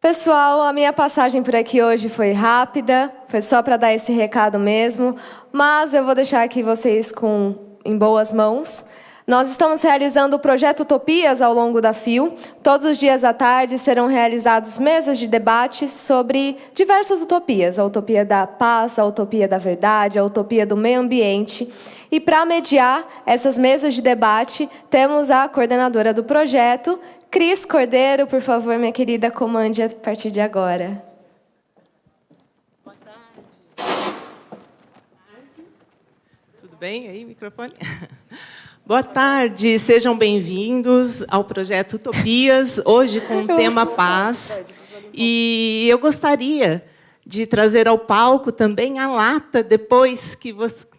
Pessoal, a minha passagem por aqui hoje foi rápida, foi só para dar esse recado mesmo, mas eu vou deixar aqui vocês em boas mãos. Nós estamos realizando o projeto Utopias ao longo da FIU. Todos os dias à tarde serão realizados mesas de debates sobre diversas utopias. A utopia da paz, a utopia da verdade, a utopia do meio ambiente. E para mediar essas mesas de debate, temos a coordenadora do projeto, Cris Cordeiro. Por favor, minha querida, comande a partir de agora. Boa tarde. Tudo bem aí, microfone? Boa tarde, sejam bem-vindos ao projeto Utopias, hoje com o tema Paz. E eu gostaria de trazer ao palco também a lata depois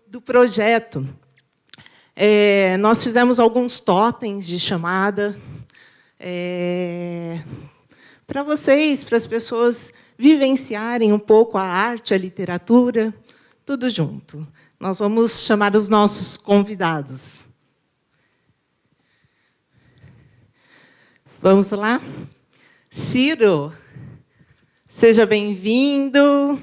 do projeto. Nós fizemos alguns totens de chamada para vocês, para as pessoas vivenciarem um pouco a arte, a literatura, tudo junto. Nós vamos chamar os nossos convidados. Vamos lá? Ciro, seja bem-vindo.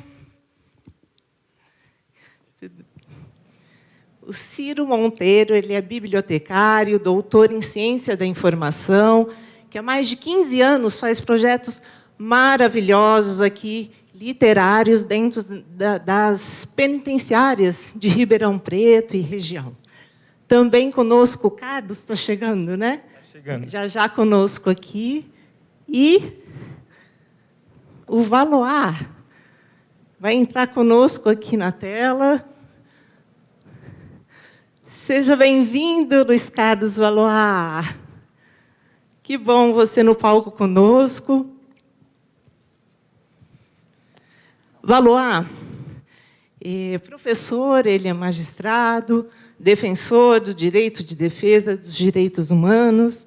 O Ciro Monteiro, ele é bibliotecário, doutor em Ciência da Informação, que há mais de 15 anos faz projetos maravilhosos aqui, literários, dentro das penitenciárias de Ribeirão Preto e região. Também conosco, o Carlos está chegando, né? Chegando. Já conosco aqui. E o Valois vai entrar conosco aqui na tela. Seja bem-vindo, Luiz Carlos Valois. Que bom você no palco conosco. Valois é professor, ele é magistrado, defensor do direito de defesa dos direitos humanos,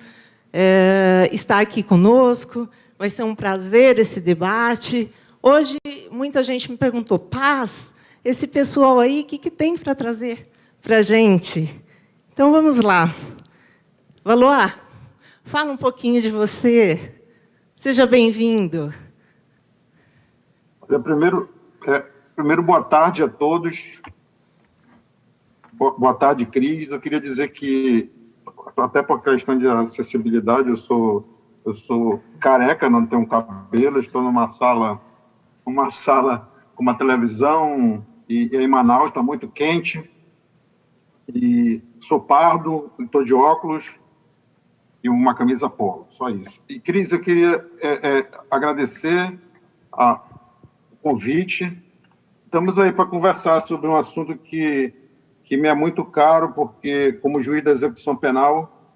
está aqui conosco, vai ser um prazer esse debate. Hoje, muita gente me perguntou, paz, esse pessoal aí, o que tem para trazer para a gente? Então, vamos lá. Valois, fala um pouquinho de você. Seja bem-vindo. Primeiro, boa tarde a todos. Boa tarde, Cris. Eu queria dizer que, até por questão de acessibilidade, eu sou careca, não tenho cabelo, estou numa sala com uma televisão, e em Manaus está muito quente, e sou pardo, estou de óculos e uma camisa polo, só isso. E, Cris, eu queria agradecer o convite. Estamos aí para conversar sobre um assunto que me é muito caro, porque, como juiz da execução penal,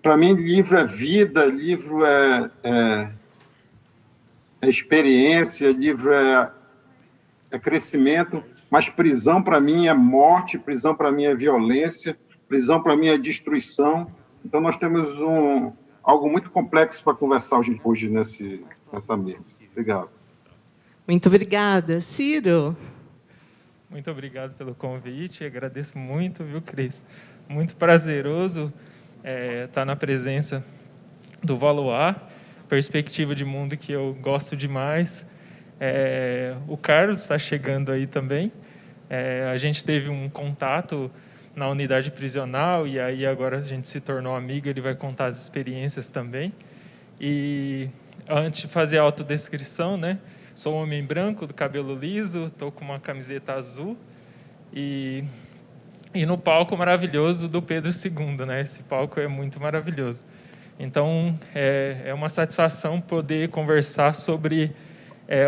para mim, livro é vida, livro é experiência, livro é crescimento, mas prisão, para mim, é morte, prisão, para mim, é violência, prisão, para mim, é destruição. Então, nós temos algo muito complexo para conversar hoje nessa mesa. Obrigado. Muito obrigada. Ciro? Muito obrigado pelo convite, agradeço muito, viu, Cris? Muito prazeroso estar na presença do Valois, perspectiva de mundo que eu gosto demais. O Carlos está chegando aí também. A gente teve um contato na unidade prisional e aí agora a gente se tornou amigo, ele vai contar as experiências também. E antes de fazer a autodescrição, né? Sou um homem branco, do cabelo liso, estou com uma camiseta azul e no palco maravilhoso do Pedro II, né? Esse palco é muito maravilhoso. Então, é uma satisfação poder conversar sobre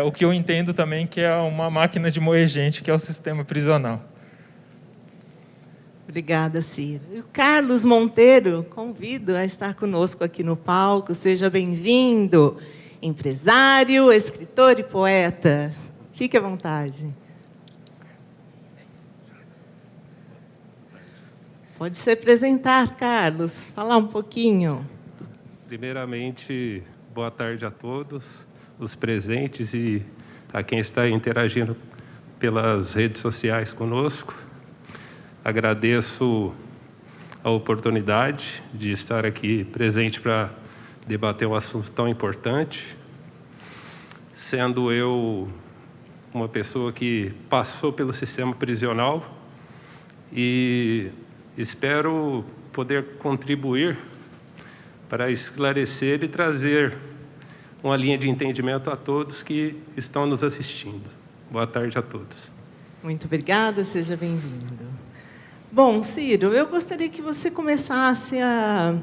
o que eu entendo também que é uma máquina de moer gente, que é o sistema prisional. Obrigada, Ciro. E o Carlos Monteiro, convido a estar conosco aqui no palco. Seja bem-vindo. Empresário, escritor e poeta. Fique à vontade. Pode se apresentar, Carlos. Falar um pouquinho. Primeiramente, boa tarde a todos, os presentes e a quem está interagindo pelas redes sociais conosco. Agradeço a oportunidade de estar aqui presente para debater um assunto tão importante. sendo eu uma pessoa que passou pelo sistema prisional, e espero poder contribuir para esclarecer e trazer uma linha de entendimento a todos que estão nos assistindo. Boa tarde a todos. Muito obrigada, seja bem-vindo. Bom, Ciro, eu gostaria que você começasse a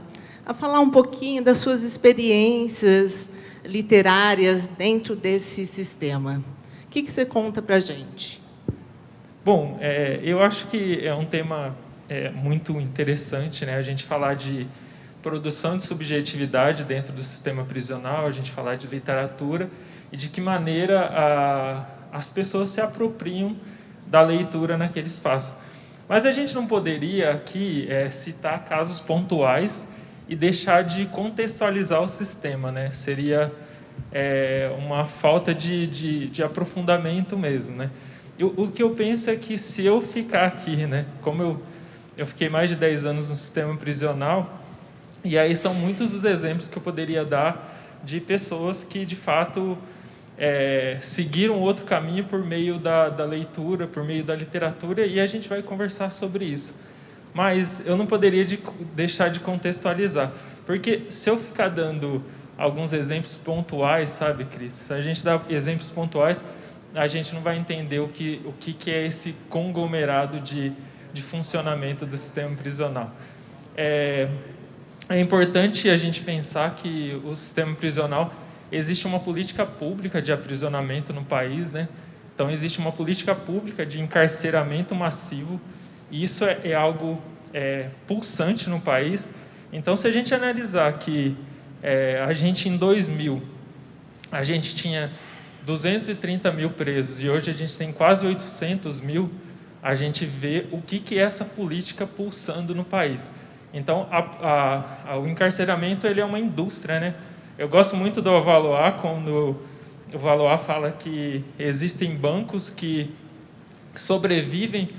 falar um pouquinho das suas experiências literárias dentro desse sistema. O que você conta para a gente? Bom, eu acho que é um tema muito interessante, né? A gente falar de produção de subjetividade dentro do sistema prisional, a gente falar de literatura e de que maneira as pessoas se apropriam da leitura naquele espaço. Mas a gente não poderia aqui citar casos pontuais e deixar de contextualizar o sistema, né? Seria uma falta de aprofundamento mesmo, né? O que eu penso é que se eu ficar aqui, né? Como eu fiquei mais de 10 anos no sistema prisional, e aí são muitos os exemplos que eu poderia dar de pessoas que, de fato, seguiram outro caminho por meio da leitura, por meio da literatura, e a gente vai conversar sobre isso. Mas eu não poderia deixar de contextualizar, porque se eu ficar dando alguns exemplos pontuais, sabe, Cris? Se a gente dá exemplos pontuais, a gente não vai entender o que é esse conglomerado de funcionamento do sistema prisional. É importante a gente pensar que o sistema prisional, existe uma política pública de aprisionamento no país, né? Então, existe uma política pública de encarceramento massivo, e isso é algo pulsante no país. Então, se a gente analisar que a gente, em 2000, a gente tinha 230 mil presos, e hoje a gente tem quase 800 mil, a gente vê o que é essa política pulsando no país. Então, o encarceramento ele é uma indústria, né? Eu gosto muito do Valois, quando o Valois fala que existem bancos que sobrevivem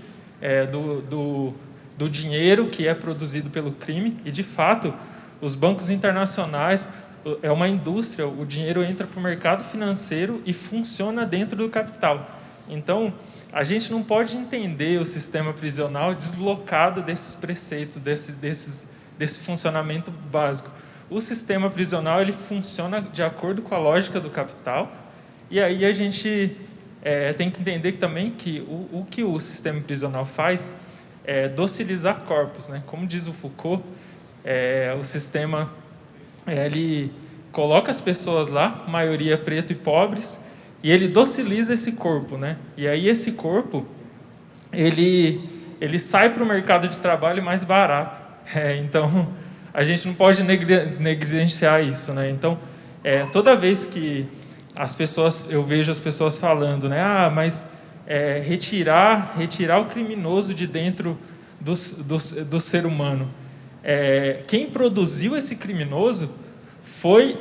do dinheiro que é produzido pelo crime, e, de fato, os bancos internacionais é uma indústria, o dinheiro entra para o mercado financeiro e funciona dentro do capital. Então, a gente não pode entender o sistema prisional deslocado desses preceitos, desse funcionamento básico. O sistema prisional ele funciona de acordo com a lógica do capital, e aí a gente tem que entender também que o que o sistema prisional faz é docilizar corpos, né? Como diz o Foucault, o sistema ele coloca as pessoas lá, maioria preto e pobres, e ele dociliza esse corpo, né? E aí esse corpo ele sai para o mercado de trabalho mais barato. Então a gente não pode negligenciar isso, né? Então toda vez que eu vejo as pessoas falando, né? Mas retirar o criminoso de dentro do ser humano. Quem produziu esse criminoso foi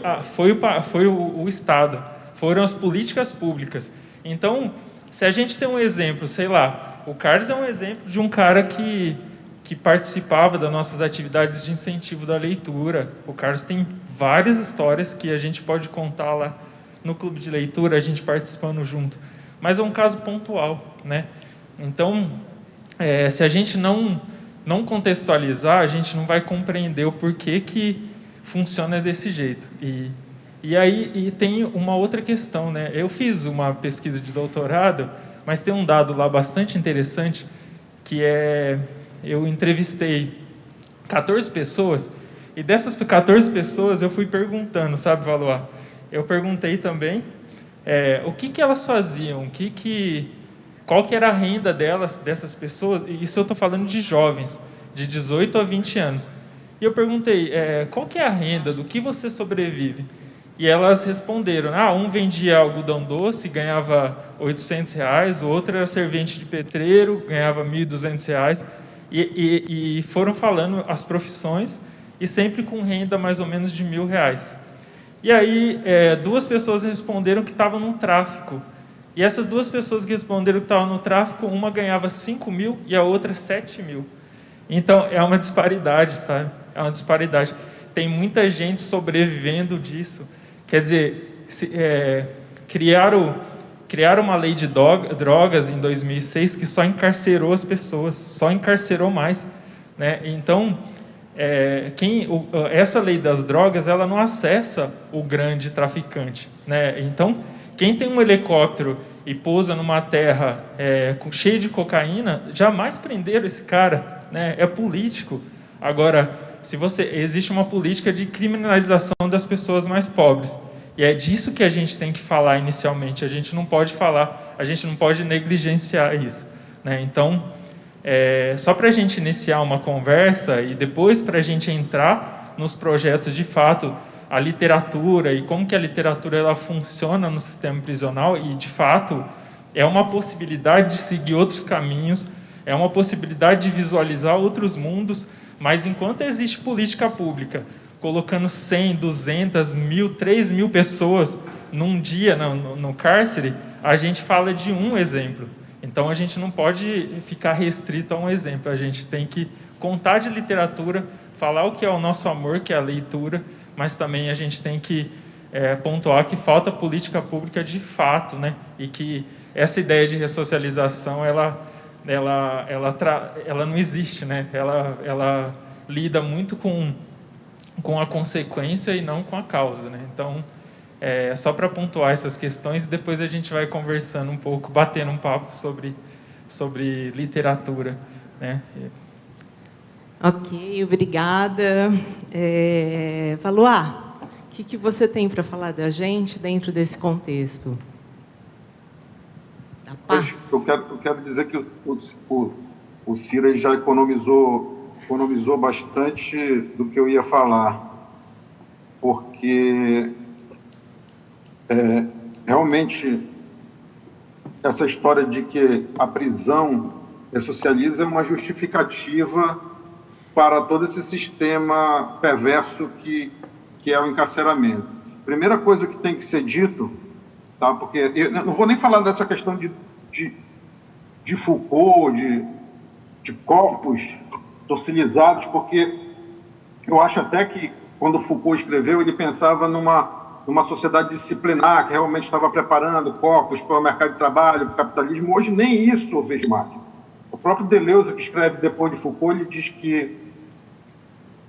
o Estado, foram as políticas públicas. Então, se a gente tem um exemplo, sei lá, o Carlos é um exemplo de um cara que participava das nossas atividades de incentivo da leitura. O Carlos tem várias histórias que a gente pode contar lá no clube de leitura, a gente participando junto. Mas é um caso pontual, né? Então, se a gente não contextualizar, a gente não vai compreender o porquê que funciona desse jeito. E aí tem uma outra questão, né? Eu fiz uma pesquisa de doutorado, mas tem um dado lá bastante interessante, que eu entrevistei 14 pessoas, e dessas 14 pessoas eu fui perguntando, sabe, Valois? Eu perguntei também o que elas faziam, qual que era a renda dessas pessoas, e isso eu estou falando de jovens, de 18 a 20 anos. E eu perguntei, qual que é a renda, do que você sobrevive? E elas responderam, um vendia algodão doce, ganhava R$800, o outro era servente de pedreiro, ganhava R$1.200, e foram falando as profissões, e sempre com renda mais ou menos de R$1.000. E aí, 2 pessoas responderam que estavam no tráfico. E essas 2 pessoas que responderam que estavam no tráfico, uma ganhava 5.000 e a outra 7.000. Então, é uma disparidade, sabe? É uma disparidade. Tem muita gente sobrevivendo disso. Quer dizer, criaram uma lei de drogas em 2006 que só encarcerou as pessoas, só encarcerou mais, né? Então, essa lei das drogas, ela não acessa o grande traficante, né? Então, quem tem um helicóptero e pousa numa terra cheia de cocaína, jamais prenderam esse cara, né? É político. Agora, existe uma política de criminalização das pessoas mais pobres. E é disso que a gente tem que falar inicialmente. A gente não pode negligenciar isso, né? Então, só para a gente iniciar uma conversa e depois para a gente entrar nos projetos de fato, a literatura e como que a literatura ela funciona no sistema prisional e, de fato, é uma possibilidade de seguir outros caminhos, é uma possibilidade de visualizar outros mundos, mas enquanto existe política pública colocando 100, 200, 1.000, 3.000 pessoas num dia no cárcere, a gente fala de um exemplo. Então, a gente não pode ficar restrito a um exemplo. A gente tem que contar de literatura, falar o que é o nosso amor, que é a leitura, mas também a gente tem que pontuar que falta política pública de fato, né? E que essa ideia de ressocialização, ela não existe, né? Ela lida muito com a consequência e não com a causa, né? Então, só para pontuar essas questões, e depois a gente vai conversando um pouco, batendo um papo sobre literatura, né? Ok, obrigada. Valois, o que você tem para falar da gente dentro desse contexto? Da paz? Eu quero dizer que o Ciro já economizou bastante do que eu ia falar, porque realmente essa história de que a prisão ressocializa é uma justificativa para todo esse sistema perverso que é o encarceramento. Primeira coisa que tem que ser dito, tá? Porque eu não vou nem falar dessa questão de Foucault, de corpos docilizados, porque eu acho até que, quando Foucault escreveu, ele pensava numa sociedade disciplinar, que realmente estava preparando corpos para o mercado de trabalho, para o capitalismo. Hoje, nem isso eu vejo mais. O próprio Deleuze, que escreve depois de Foucault, ele diz que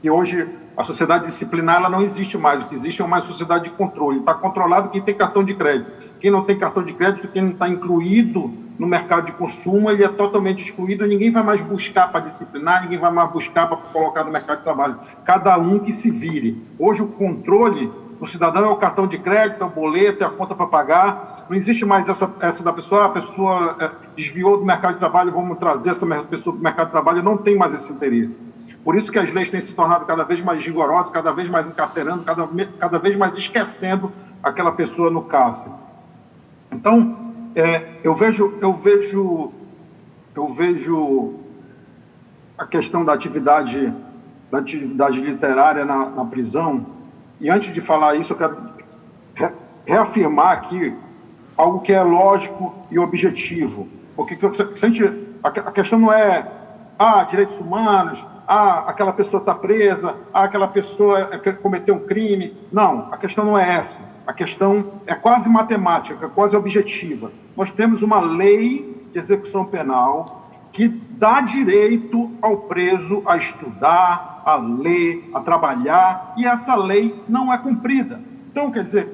hoje a sociedade disciplinar ela não existe mais. O que existe é uma sociedade de controle. Está controlado quem tem cartão de crédito. Quem não tem cartão de crédito, quem não está incluído no mercado de consumo, ele é totalmente excluído. Ninguém vai mais buscar para disciplinar, ninguém vai mais buscar para colocar no mercado de trabalho. Cada um que se vire. Hoje o controle do cidadão é o cartão de crédito, é o boleto, é a conta para pagar. Não existe mais essa da pessoa, a pessoa desviou do mercado de trabalho, vamos trazer essa pessoa para o mercado de trabalho. Não tem mais esse interesse. Por isso que as leis têm se tornado cada vez mais rigorosas, cada vez mais encarcerando, cada vez mais esquecendo aquela pessoa no cárcere. Então, eu vejo a questão da atividade literária na prisão, e antes de falar isso, eu quero reafirmar aqui algo que é lógico e objetivo, porque a questão não é direitos humanos, aquela pessoa está presa, aquela pessoa cometeu um crime. Não, a questão não é essa. A questão é quase matemática, quase objetiva. Nós temos uma lei de execução penal que dá direito ao preso a estudar, a ler, a trabalhar, e essa lei não é cumprida. Então, quer dizer,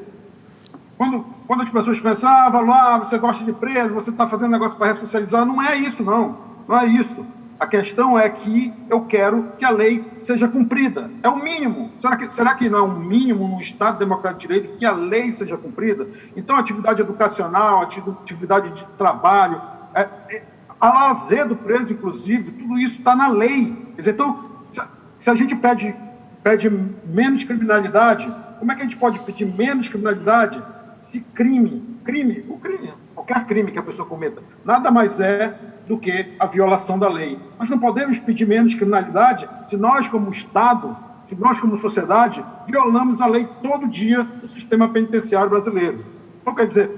quando as pessoas pensam, Valois, você gosta de preso, você está fazendo negócio para ressocializar, não é isso, não é isso. A questão é que eu quero que a lei seja cumprida. É o mínimo. Será que não é um mínimo no Estado Democrático de Direito que a lei seja cumprida? Então, atividade educacional, atividade de trabalho, a lazer do preso, inclusive, tudo isso está na lei. Quer dizer, então, se a gente pede menos criminalidade, como é que a gente pode pedir menos criminalidade se qualquer crime que a pessoa cometa, nada mais é do que a violação da lei. Nós não podemos pedir menos criminalidade se nós, como Estado, se nós, como sociedade, violamos a lei todo dia do sistema penitenciário brasileiro. Então, quer dizer,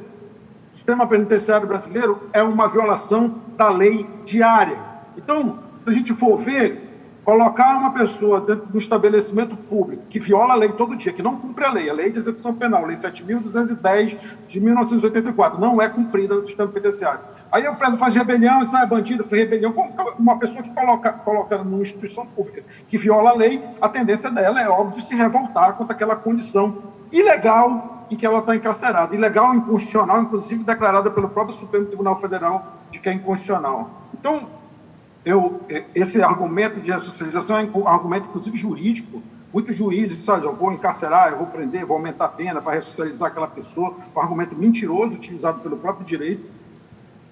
o sistema penitenciário brasileiro é uma violação da lei diária. Então, se a gente for ver, colocar uma pessoa dentro do estabelecimento público que viola a lei todo dia, que não cumpre a lei de execução penal, lei 7.210 de 1984, não é cumprida no sistema penitenciário. Aí o preso faz rebelião, isso é bandido, foi rebelião. Como uma pessoa que coloca numa instituição pública que viola a lei, a tendência dela é, óbvio, se revoltar contra aquela condição ilegal em que ela está encarcerada. Ilegal, inconstitucional, inclusive declarada pelo próprio Supremo Tribunal Federal de que é inconstitucional. Então, esse argumento de ressocialização é um argumento, inclusive, jurídico. Muitos juízes dizem, eu vou encarcerar, eu vou prender, vou aumentar a pena para ressocializar aquela pessoa. Um argumento mentiroso utilizado pelo próprio direito.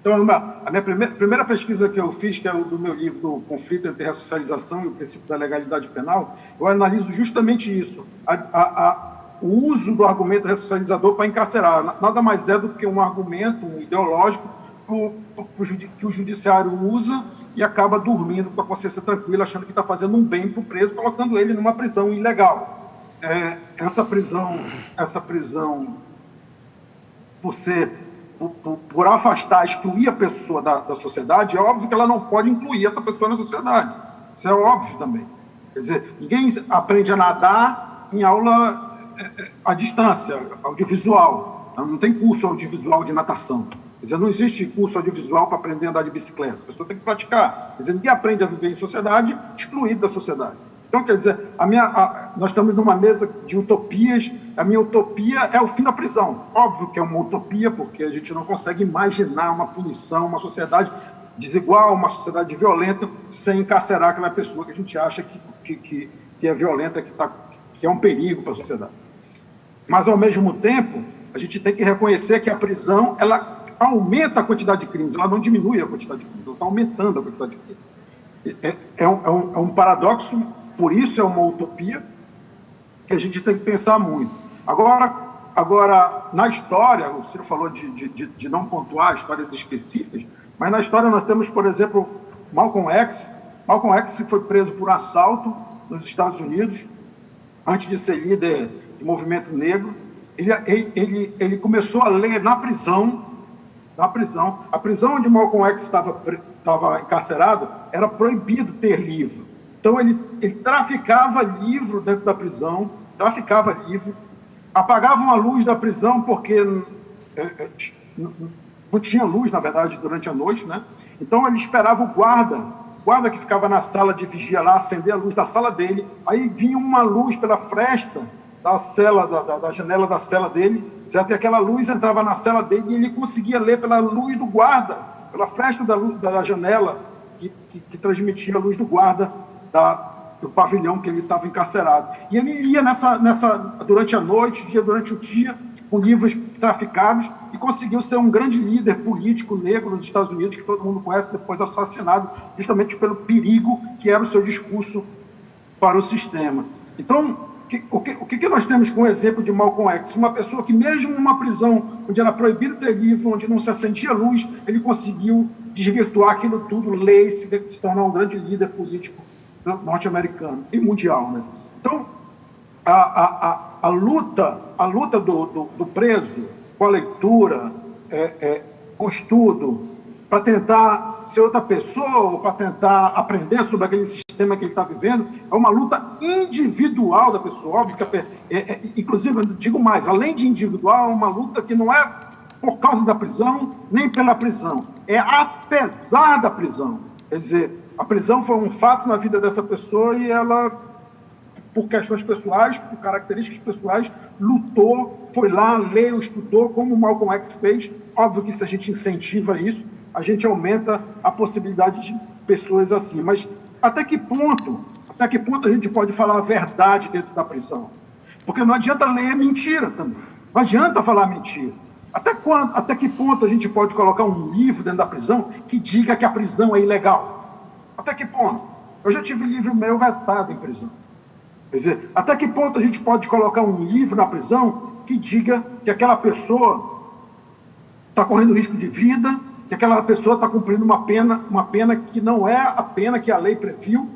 Então, a minha primeira pesquisa que eu fiz, que é do meu livro O Conflito entre Ressocialização e o Princípio da Legalidade Penal, eu analiso justamente isso, o uso do argumento ressocializador para encarcerar. Nada mais é do que um argumento ideológico que o judiciário usa e acaba dormindo com a consciência tranquila, achando que está fazendo um bem para o preso, colocando ele numa prisão ilegal. Essa prisão, por afastar, excluir a pessoa da sociedade, é óbvio que ela não pode incluir essa pessoa na sociedade. Isso é óbvio também. Quer dizer, ninguém aprende a nadar em aula à distância, audiovisual. Não tem curso audiovisual de natação. Quer dizer, não existe curso audiovisual para aprender a andar de bicicleta. A pessoa tem que praticar. Quer dizer, ninguém aprende a viver em sociedade excluído da sociedade. Então, quer dizer, nós estamos numa mesa de utopias. A minha utopia é o fim da prisão. Óbvio que é uma utopia, porque a gente não consegue imaginar uma punição, uma sociedade desigual, uma sociedade violenta, sem encarcerar aquela pessoa que a gente acha que é violenta, que é um perigo para a sociedade. Mas, ao mesmo tempo, a gente tem que reconhecer que a prisão, ela aumenta a quantidade de crimes, ela não diminui a quantidade de crimes, ela está aumentando a quantidade de crimes. É um paradoxo, por isso é uma utopia, que a gente tem que pensar muito. Agora na história, o Ciro falou de não pontuar histórias específicas, mas na história nós temos, por exemplo, Malcolm X. Malcolm X foi preso por assalto nos Estados Unidos, antes de ser líder do movimento negro. Ele começou a ler na prisão. A prisão onde Malcolm X estava encarcerado, era proibido ter livro. Então, ele traficava livro dentro da prisão, apagavam a luz da prisão, porque não tinha luz, na verdade, durante a noite, né? Então, ele esperava o guarda que ficava na sala de vigia lá, acender a luz da sala dele, aí vinha uma luz pela fresta da cela, da janela da cela dele, certo? E aquela luz entrava na cela dele e ele conseguia ler pela luz do guarda, pela fresta da janela que transmitia a luz do guarda do pavilhão que ele estava encarcerado. E ele lia durante a noite, durante o dia, com livros traficados, e conseguiu ser um grande líder político negro nos Estados Unidos, que todo mundo conhece, depois assassinado, justamente pelo perigo que era o seu discurso para o sistema. Então, o que nós temos com o exemplo de Malcolm X? Uma pessoa que, mesmo numa prisão onde era proibido ter livro, onde não se acendia luz, ele conseguiu desvirtuar aquilo tudo, ler e se tornar um grande líder político norte-americano e mundial, né? Então, a luta do preso com a leitura, com o estudo, para tentar ser outra pessoa, para tentar aprender sobre aquele sistema que ele está vivendo, é uma luta individual da pessoa. Óbvio que, inclusive, eu digo mais, além de individual, é uma luta que não é por causa da prisão, nem pela prisão, é apesar da prisão. Quer dizer, a prisão foi um fato na vida dessa pessoa e ela, por questões pessoais, por características pessoais, lutou, foi lá, leu, estudou, como o Malcolm X fez. Óbvio que se a gente incentiva isso, a gente aumenta a possibilidade de pessoas assim. Mas até que ponto a gente pode falar a verdade dentro da prisão? Porque não adianta ler mentira também. Não adianta falar mentira. Até que ponto a gente pode colocar um livro dentro da prisão que diga que a prisão é ilegal? Até que ponto? Eu já tive livro meu vetado em prisão. Quer dizer, até que ponto a gente pode colocar um livro na prisão que diga que aquela pessoa está correndo risco de vida, que aquela pessoa está cumprindo uma pena que não é a pena que a lei previu?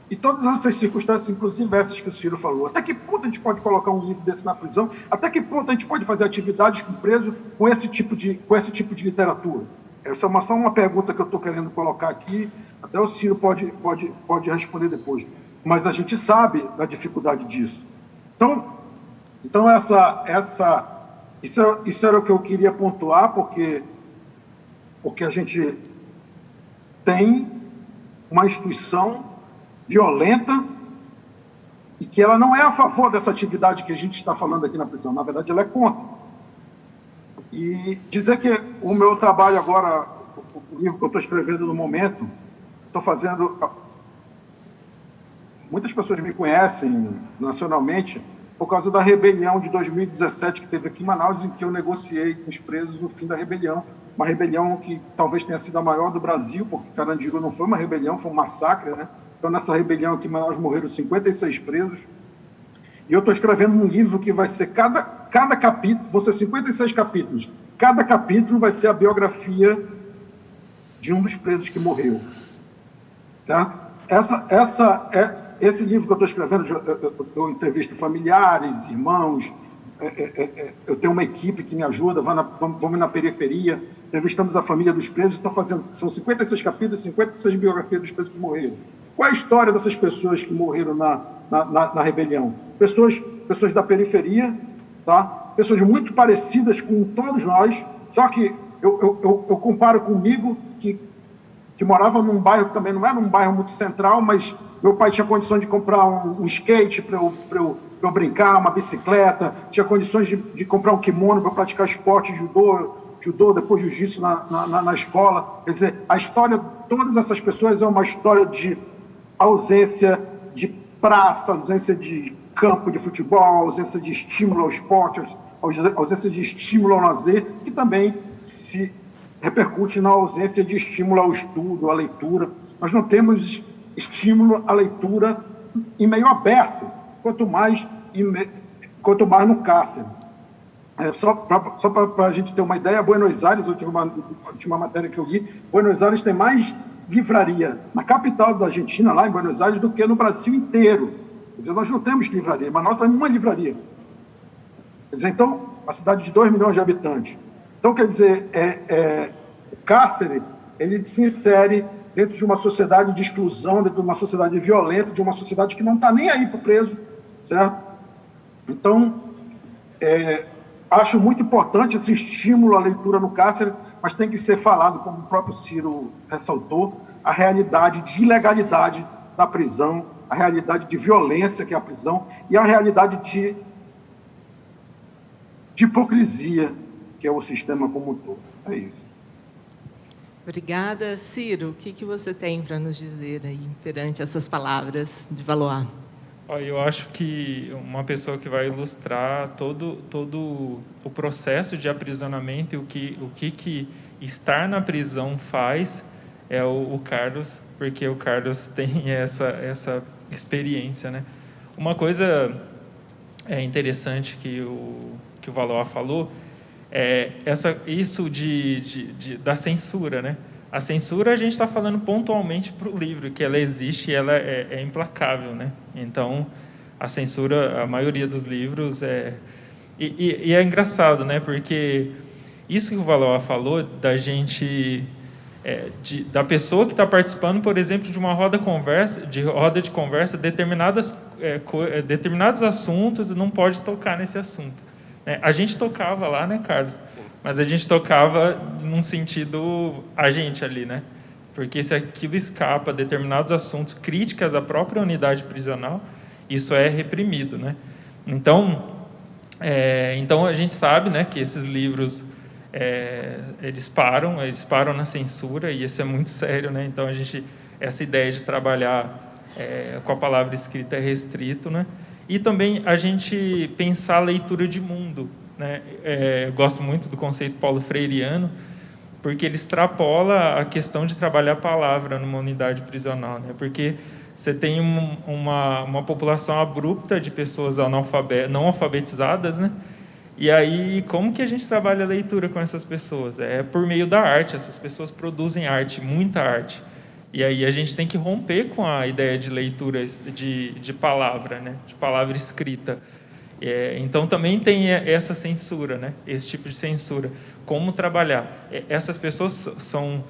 E todas essas circunstâncias, inclusive essas que o Ciro falou. Até que ponto a gente pode colocar um livro desse na prisão? Até que ponto a gente pode fazer atividades com o preso com esse tipo de literatura? Essa é só uma pergunta que eu estou querendo colocar aqui, Até o Ciro pode responder depois. Mas a gente sabe da dificuldade disso. Então isso era o que eu queria pontuar, porque a gente tem uma instituição violenta e que ela não é a favor dessa atividade que a gente está falando aqui na prisão. Na verdade, ela é contra. E dizer que o meu trabalho agora, o livro que eu estou escrevendo no momento, estou fazendo... Muitas pessoas me conhecem nacionalmente por causa da rebelião de 2017 que teve aqui em Manaus, em que eu negociei com os presos o fim da rebelião. Uma rebelião que talvez tenha sido a maior do Brasil, porque Carandiru não foi uma rebelião, foi um massacre, né? Então, nessa rebelião aqui em Manaus morreram 56 presos. E eu estou escrevendo um livro que vai ser cada capítulo, vão ser 56 capítulos. Cada capítulo vai ser a biografia de um dos presos que morreu. Certo? Esse livro que eu estou escrevendo, eu entrevisto familiares, irmãos, eu tenho uma equipe que me ajuda, vamos na periferia, entrevistamos a família dos presos, são 56 capítulos, 56 biografias dos presos que morreram. Qual é a história dessas pessoas que morreram na rebelião? Pessoas da periferia, tá? Pessoas muito parecidas com todos nós, só que eu comparo comigo, que morava num bairro que também não era um bairro muito central, mas meu pai tinha condições de comprar um skate para eu brincar, uma bicicleta, tinha condições de comprar um kimono para praticar esporte, judô, depois jiu-jitsu na escola. Quer dizer, a história de todas essas pessoas é uma história de ausência de praça, ausência de campo de futebol, ausência de estímulo ao esporte, ausência de estímulo ao lazer, que também se repercute na ausência de estímulo ao estudo, à leitura. Nós não temos estímulo à leitura em meio aberto, quanto mais no cárcere. Só para a gente ter uma ideia, Buenos Aires, a última matéria que eu li, Buenos Aires tem mais livraria na capital da Argentina, lá em Buenos Aires, do que no Brasil inteiro. Quer dizer, nós não temos livraria, mas nós temos uma livraria. Quer dizer, então, uma cidade de 2 milhões de habitantes. Então, quer dizer, o cárcere, ele se insere dentro de uma sociedade de exclusão, dentro de uma sociedade violenta, de uma sociedade que não está nem aí para o preso, certo? Então, acho muito importante esse estímulo à leitura no cárcere, mas tem que ser falado, como o próprio Ciro ressaltou, a realidade de ilegalidade da prisão, a realidade de violência que é a prisão e a realidade de hipocrisia que é o sistema como um todo. É isso. Obrigada. Ciro, o que você tem para nos dizer aí perante essas palavras de Valois? Eu acho que uma pessoa que vai ilustrar todo o processo de aprisionamento e o que estar na prisão faz é o Carlos, porque o Carlos tem essa experiência, né? Uma coisa interessante que o Valois falou isso da censura, né? A censura a gente está falando pontualmente para o livro, que ela existe e ela é implacável, né? Então, a censura, a maioria dos livros E é engraçado, né? Porque isso que o Valois falou, da gente... da pessoa que está participando, por exemplo, de uma roda de conversa, determinados assuntos, não pode tocar nesse assunto. A gente tocava lá, né, Carlos? Mas a gente tocava num sentido a gente ali, né? Porque se aquilo escapa a determinados assuntos, críticas à própria unidade prisional, isso é reprimido, né? Então a gente sabe, né, que esses livros eles param na censura, e isso é muito sério, né? Então essa ideia de trabalhar com a palavra escrita é restrito, né? E também a gente pensar a leitura de mundo, né? Eu gosto muito do conceito paulo freireano, porque ele extrapola a questão de trabalhar a palavra numa unidade prisional, né? Porque você tem uma população abrupta de pessoas não alfabetizadas, né? E aí, como que a gente trabalha a leitura com essas pessoas? É por meio da arte. Essas pessoas produzem arte, muita arte. E aí a gente tem que romper com a ideia de leitura de palavra, né? De palavra escrita. Então também tem essa censura, né? Esse tipo de censura. Como trabalhar? Essas pessoas são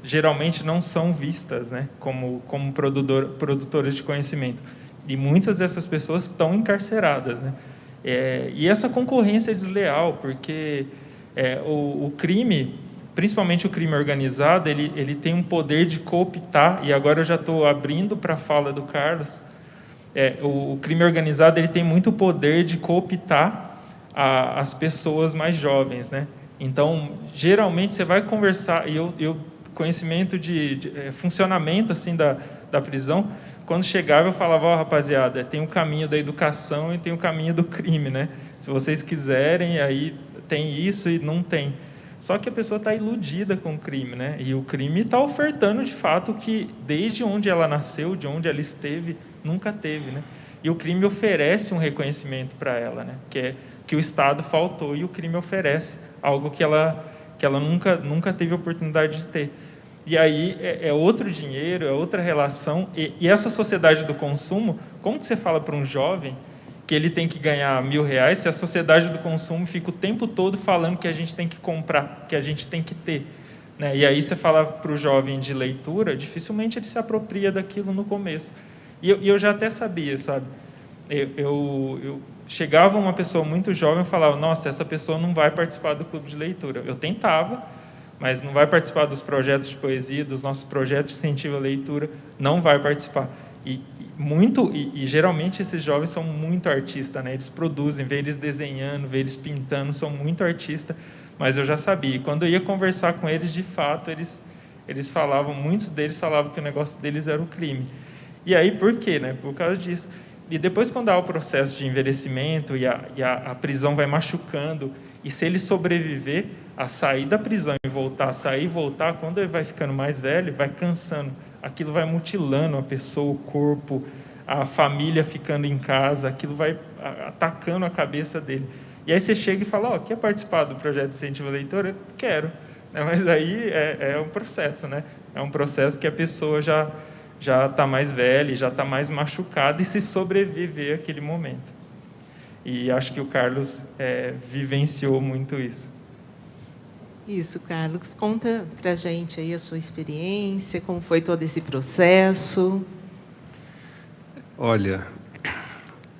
geralmente não são vistas, né, como produtoras de conhecimento. E muitas dessas pessoas estão encarceradas, né? E essa concorrência é desleal, porque o crime, principalmente o crime organizado, ele tem um poder de cooptar, e agora eu já estou abrindo para a fala do Carlos, o crime organizado ele tem muito poder de cooptar as pessoas mais jovens, né? Então, geralmente, você vai conversar, e conhecimento de funcionamento assim, da prisão, quando chegava eu falava, ó, rapaziada, tem o caminho da educação e tem o caminho do crime, né? Se vocês quiserem, aí tem isso e não tem. Só que a pessoa está iludida com o crime, né? E o crime está ofertando, de fato, que desde onde ela nasceu, de onde ela esteve, nunca teve, né? E o crime oferece um reconhecimento para ela, né? Que o Estado faltou, e o crime oferece algo que ela nunca teve oportunidade de ter. E aí é outro dinheiro, é outra relação. E essa sociedade do consumo, como que você fala para um jovem que ele tem que ganhar R$1.000 se a sociedade do consumo fica o tempo todo falando que a gente tem que comprar, que a gente tem que ter, né? E aí você fala para o jovem de leitura, dificilmente ele se apropria daquilo no começo. E eu já até sabia, sabe? Eu chegava uma pessoa muito jovem e falava, nossa, essa pessoa não vai participar do clube de leitura. Eu tentava, mas não vai participar dos projetos de poesia, dos nossos projetos de incentivo à leitura, não vai participar. E geralmente esses jovens são muito artistas, né? Eles produzem, vê eles desenhando, vê eles pintando, são muito artistas, mas eu já sabia. E quando eu ia conversar com eles, de fato, eles falavam, muitos deles falavam que o negócio deles era o crime. E aí, por quê, né? Por causa disso. E depois, quando há o processo de envelhecimento e a prisão vai machucando, e se ele sobreviver a sair da prisão e voltar, sair e voltar, quando ele vai ficando mais velho, vai cansando. Aquilo vai mutilando a pessoa, o corpo, a família ficando em casa, aquilo vai atacando a cabeça dele. E aí você chega e fala, ó, quer participar do projeto de incentivo à leitura? Quero. Mas aí é um processo, né? É um processo que a pessoa já está mais velha, já está mais machucada e se sobreviver àquele momento. E acho que o Carlos vivenciou muito isso. Isso, Carlos. Conta para a gente aí a sua experiência, como foi todo esse processo. Olha,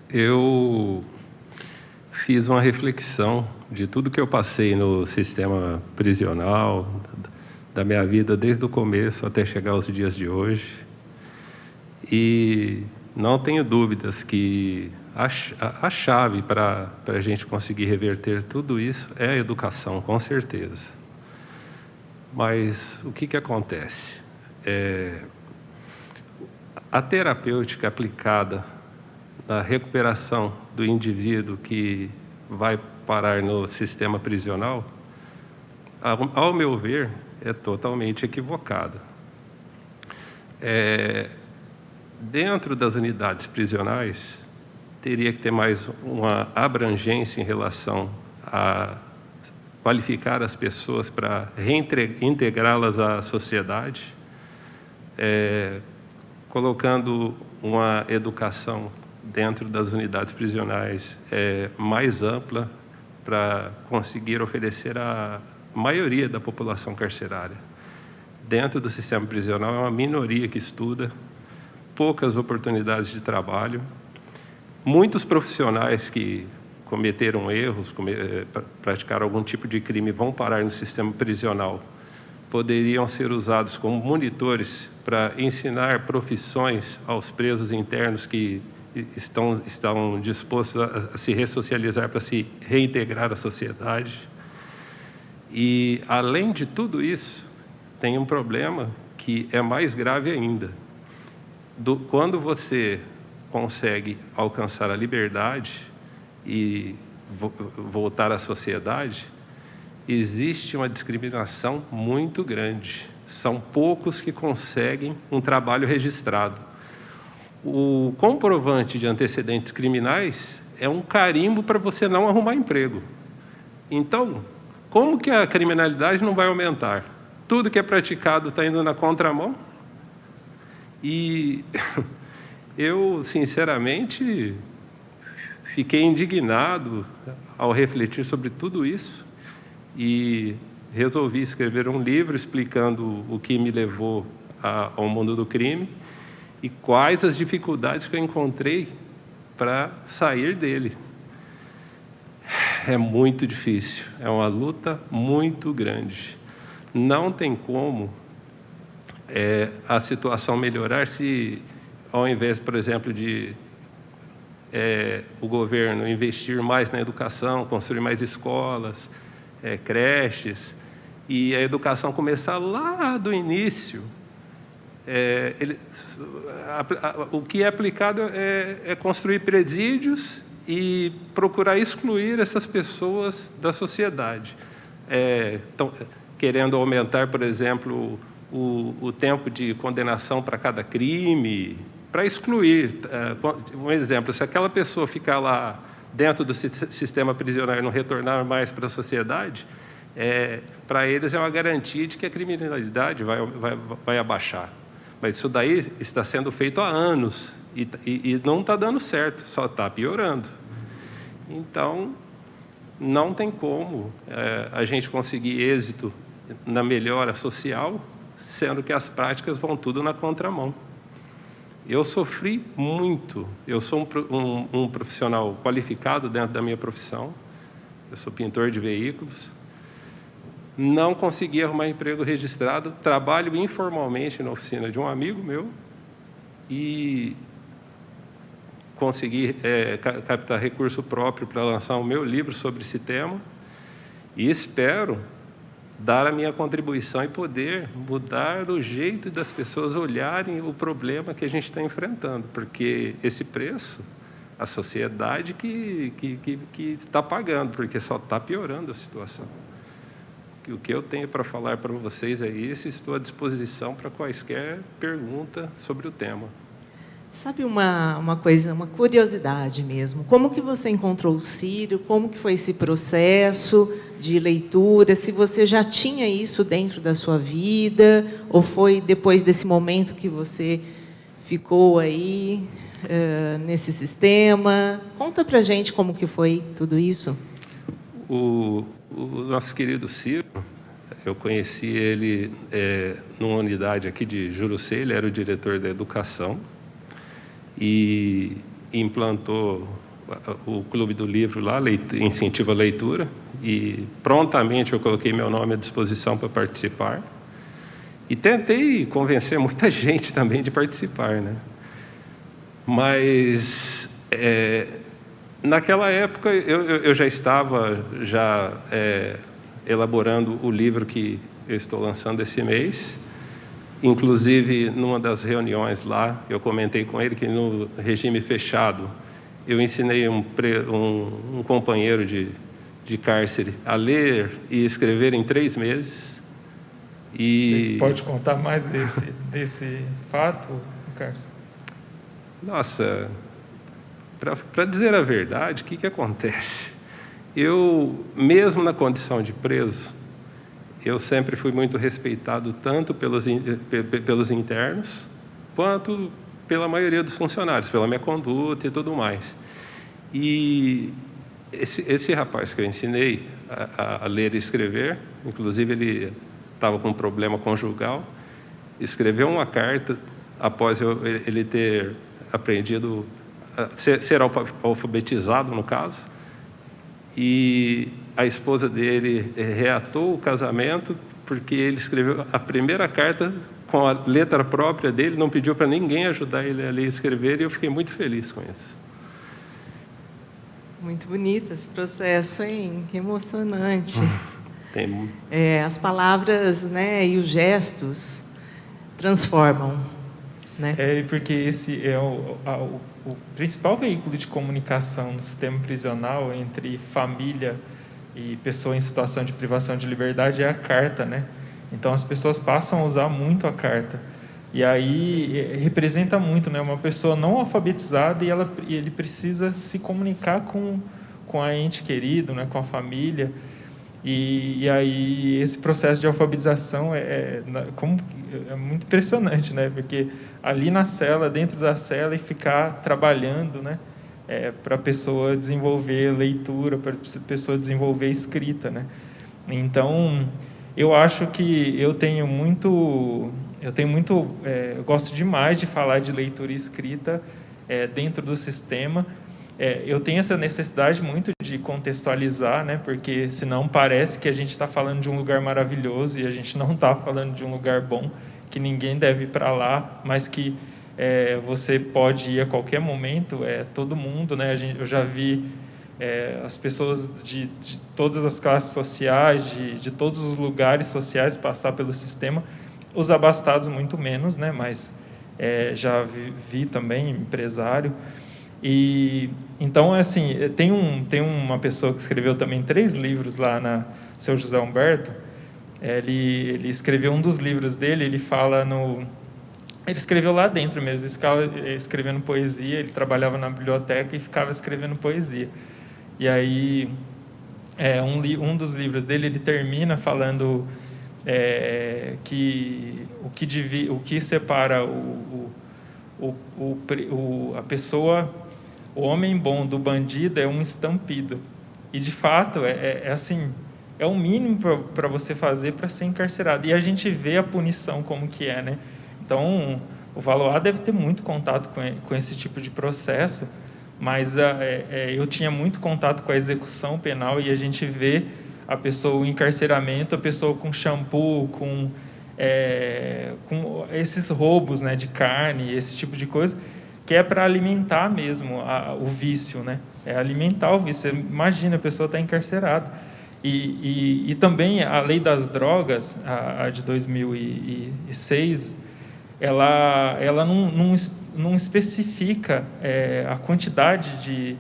eu fiz uma reflexão de tudo que eu passei no sistema prisional, da minha vida desde o começo até chegar aos dias de hoje. E não tenho dúvidas que a chave para a gente conseguir reverter tudo isso é a educação, com certeza. Mas o que acontece? A terapêutica aplicada na recuperação do indivíduo que vai parar no sistema prisional, ao meu ver, é totalmente equivocada. Dentro das unidades prisionais, teria que ter mais uma abrangência em relação a qualificar as pessoas para reintegrá-las à sociedade, colocando uma educação dentro das unidades prisionais mais ampla para conseguir oferecer à maioria da população carcerária. Dentro do sistema prisional é uma minoria que estuda, poucas oportunidades de trabalho, muitos profissionais que cometeram erros, praticaram algum tipo de crime, vão parar no sistema prisional, poderiam ser usados como monitores para ensinar profissões aos presos internos que estão dispostos a se ressocializar para se reintegrar à sociedade. E, além de tudo isso, tem um problema que é mais grave ainda. Quando você consegue alcançar a liberdade e voltar à sociedade, existe uma discriminação muito grande. São poucos que conseguem um trabalho registrado. O comprovante de antecedentes criminais é um carimbo para você não arrumar emprego. Então, como que a criminalidade não vai aumentar? Tudo que é praticado está indo na contramão. E eu, sinceramente, fiquei indignado ao refletir sobre tudo isso. E resolvi escrever um livro explicando o que me levou ao mundo do crime e quais as dificuldades que eu encontrei para sair dele. É muito difícil, é uma luta muito grande. Não tem como a situação melhorar se, ao invés, por exemplo, de o governo investir mais na educação, construir mais escolas, creches, e a educação começar lá do início, o que é aplicado é construir presídios e procurar excluir essas pessoas da sociedade. Estão querendo aumentar, por exemplo, o tempo de condenação para cada crime, para excluir. Um exemplo, se aquela pessoa ficar lá dentro do sistema prisional e não retornar mais para a sociedade, para eles é uma garantia de que a criminalidade vai abaixar. Mas isso daí está sendo feito há anos e não está dando certo, só está piorando. Então, não tem como a gente conseguir êxito na melhora social, sendo que as práticas vão tudo na contramão. Eu sofri muito. Eu sou um profissional qualificado dentro da minha profissão. Eu sou pintor de veículos. Não consegui arrumar emprego registrado. Trabalho informalmente na oficina de um amigo meu e consegui captar recurso próprio para lançar o meu livro sobre esse tema e espero dar a minha contribuição e poder mudar o jeito das pessoas olharem o problema que a gente está enfrentando, porque esse preço, a sociedade que está pagando, porque só está piorando a situação. O que eu tenho para falar para vocês é isso, estou à disposição para quaisquer pergunta sobre o tema. Sabe uma coisa, uma curiosidade mesmo, como que você encontrou o Círio, como que foi esse processo de leitura, se você já tinha isso dentro da sua vida, ou foi depois desse momento que você ficou aí nesse sistema? Conta para a gente como que foi tudo isso. O nosso querido Ciro, eu conheci ele numa unidade aqui de Jurucê, ele era o diretor da educação, e implantou o Clube do Livro lá, incentiva a leitura, e prontamente eu coloquei meu nome à disposição para participar, e tentei convencer muita gente também de participar, né? Mas naquela época eu já estava elaborando o livro que eu estou lançando esse mês. Inclusive, numa das reuniões lá, eu comentei com ele que no regime fechado eu ensinei um companheiro de cárcere a ler e escrever em 3 meses. Você pode contar mais desse fato, Carlos? Nossa, para dizer a verdade, o que acontece? Eu, mesmo na condição de preso, eu sempre fui muito respeitado tanto pelos internos, quanto pela maioria dos funcionários, pela minha conduta e tudo mais. E esse rapaz que eu ensinei a ler e escrever, inclusive ele estava com um problema conjugal, escreveu uma carta após ele ter aprendido, ser alfabetizado, no caso, e a esposa dele reatou o casamento porque ele escreveu a primeira carta com a letra própria dele, não pediu para ninguém ajudar ele a ler e escrever, e eu fiquei muito feliz com isso. Muito bonito esse processo, hein? Que emocionante. Tem... as palavras, né, e os gestos transformam, né? Porque esse é o principal veículo de comunicação no sistema prisional entre família e pessoa em situação de privação de liberdade é a carta, né? Então as pessoas passam a usar muito a carta. E aí representa muito, né? Uma pessoa não alfabetizada e ele precisa se comunicar com a ente querido, né? Com a família. E aí esse processo de alfabetização é muito impressionante, né? Porque ali na cela, dentro da cela, e ficar trabalhando, né? Para a pessoa desenvolver leitura, para a pessoa desenvolver escrita, né? Então, eu acho que eu gosto demais de falar de leitura e escrita dentro do sistema. Eu tenho essa necessidade muito de contextualizar, né, porque senão parece que a gente está falando de um lugar maravilhoso e a gente não está falando de um lugar bom, que ninguém deve ir para lá, mas que você pode ir a qualquer momento, todo mundo, né? Eu já vi as pessoas de todas as classes sociais, de todos os lugares sociais passar pelo sistema, os abastados muito menos, né? Mas já vi também empresário. E então, assim, tem uma pessoa que escreveu também 3 livros lá na Seu José Humberto. Ele escreveu um dos livros dele, ele escreveu lá dentro mesmo, ele ficava escrevendo poesia, ele trabalhava na biblioteca e ficava escrevendo poesia. E aí, um dos livros dele, ele termina falando que o que separa a pessoa, o homem bom do bandido é um estampido. E, de fato, assim, é o mínimo para você fazer para ser encarcerado. E a gente vê a punição como que é, né? Então, o Valois deve ter muito contato com esse tipo de processo, mas eu tinha muito contato com a execução penal e a gente vê a pessoa, o encarceramento, a pessoa com shampoo, com esses roubos, né, de carne, esse tipo de coisa, que é para alimentar mesmo o vício, né? É alimentar o vício. Você imagina, a pessoa está encarcerada. E também a lei das drogas, a de 2006, ela não especifica a quantidade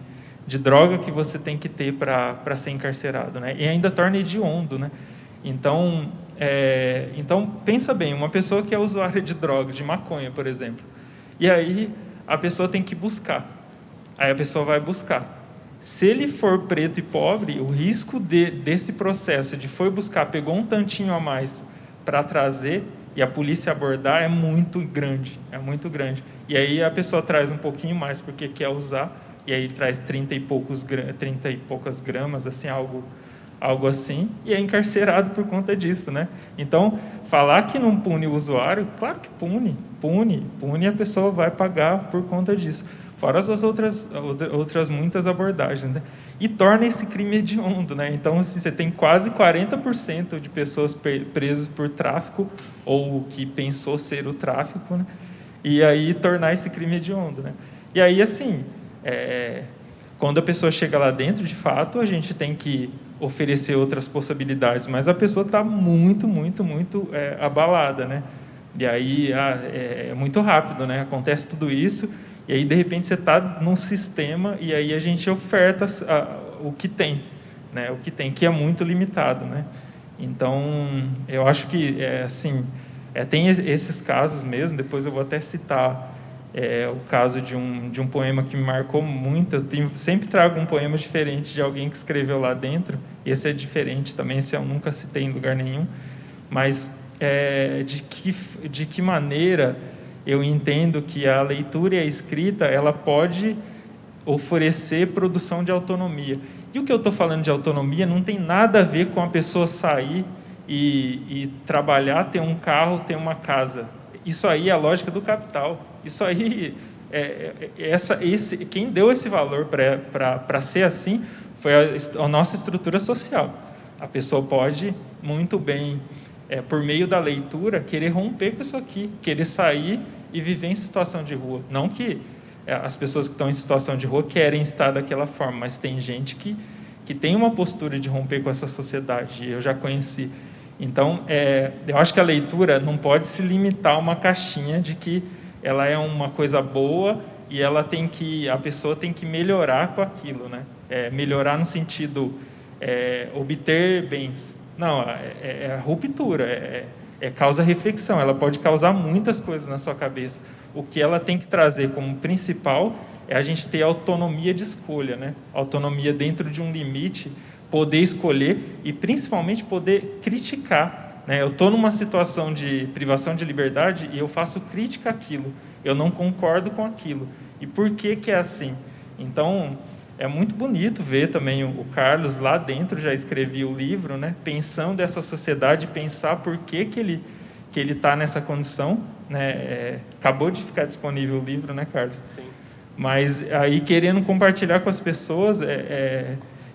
de droga que você tem que ter para ser encarcerado, né? E ainda torna hediondo, né? Então, pensa bem, uma pessoa que é usuária de droga, de maconha, por exemplo, e aí a pessoa tem que buscar. Aí a pessoa vai buscar. Se ele for preto e pobre, o risco desse processo de foi buscar, pegou um tantinho a mais para trazer e a polícia abordar é muito grande, E aí a pessoa traz um pouquinho mais porque quer usar, e aí traz 30 e poucas gramas, assim, algo assim, e é encarcerado por conta disso, né? Então, falar que não pune o usuário, claro que pune, a pessoa vai pagar por conta disso. Fora as outras muitas abordagens, né? E torna esse crime hediondo, né? Então, assim, você tem quase 40% de pessoas presas por tráfico, ou que pensou ser o tráfico, né? E aí tornar esse crime hediondo, né? E aí, assim, quando a pessoa chega lá dentro, de fato, a gente tem que oferecer outras possibilidades, mas a pessoa está muito abalada, né? E aí é muito rápido, né? Acontece tudo isso, e aí de repente você está num sistema e aí a gente oferta o que tem, né? O que tem, que é muito limitado, né? Então, eu acho que tem esses casos mesmo. Depois eu vou até citar o caso de um poema que me marcou muito. Sempre trago um poema diferente de alguém que escreveu lá dentro. Esse é diferente também, esse eu nunca citei em lugar nenhum. Mas de que maneira eu entendo que a leitura e a escrita ela pode oferecer produção de autonomia. E o que eu estou falando de autonomia não tem nada a ver com a pessoa sair e trabalhar, ter um carro, ter uma casa. Isso aí é a lógica do capital. Isso aí, quem deu esse valor para ser assim foi a nossa estrutura social. A pessoa pode muito bem, por meio da leitura, querer romper com isso aqui, querer sair e viver em situação de rua. Não que as pessoas que estão em situação de rua querem estar daquela forma, mas tem gente que tem uma postura de romper com essa sociedade, eu já conheci. Então, eu acho que a leitura não pode se limitar a uma caixinha de que ela é uma coisa boa e a pessoa tem que melhorar com aquilo, né? Melhorar no sentido obter bens. Não, é ruptura, causa reflexão. Ela pode causar muitas coisas na sua cabeça. O que ela tem que trazer como principal é a gente ter autonomia de escolha, né? Autonomia dentro de um limite, poder escolher e, principalmente, poder criticar, né? Eu estou numa situação de privação de liberdade e eu faço crítica àquilo. Eu não concordo com aquilo. E por que é assim? Então, é muito bonito ver também o Carlos lá dentro, já escrevia o livro, né, pensando essa sociedade, pensar por que ele está nessa condição, né, acabou de ficar disponível o livro, né, Carlos? Sim. Mas aí querendo compartilhar com as pessoas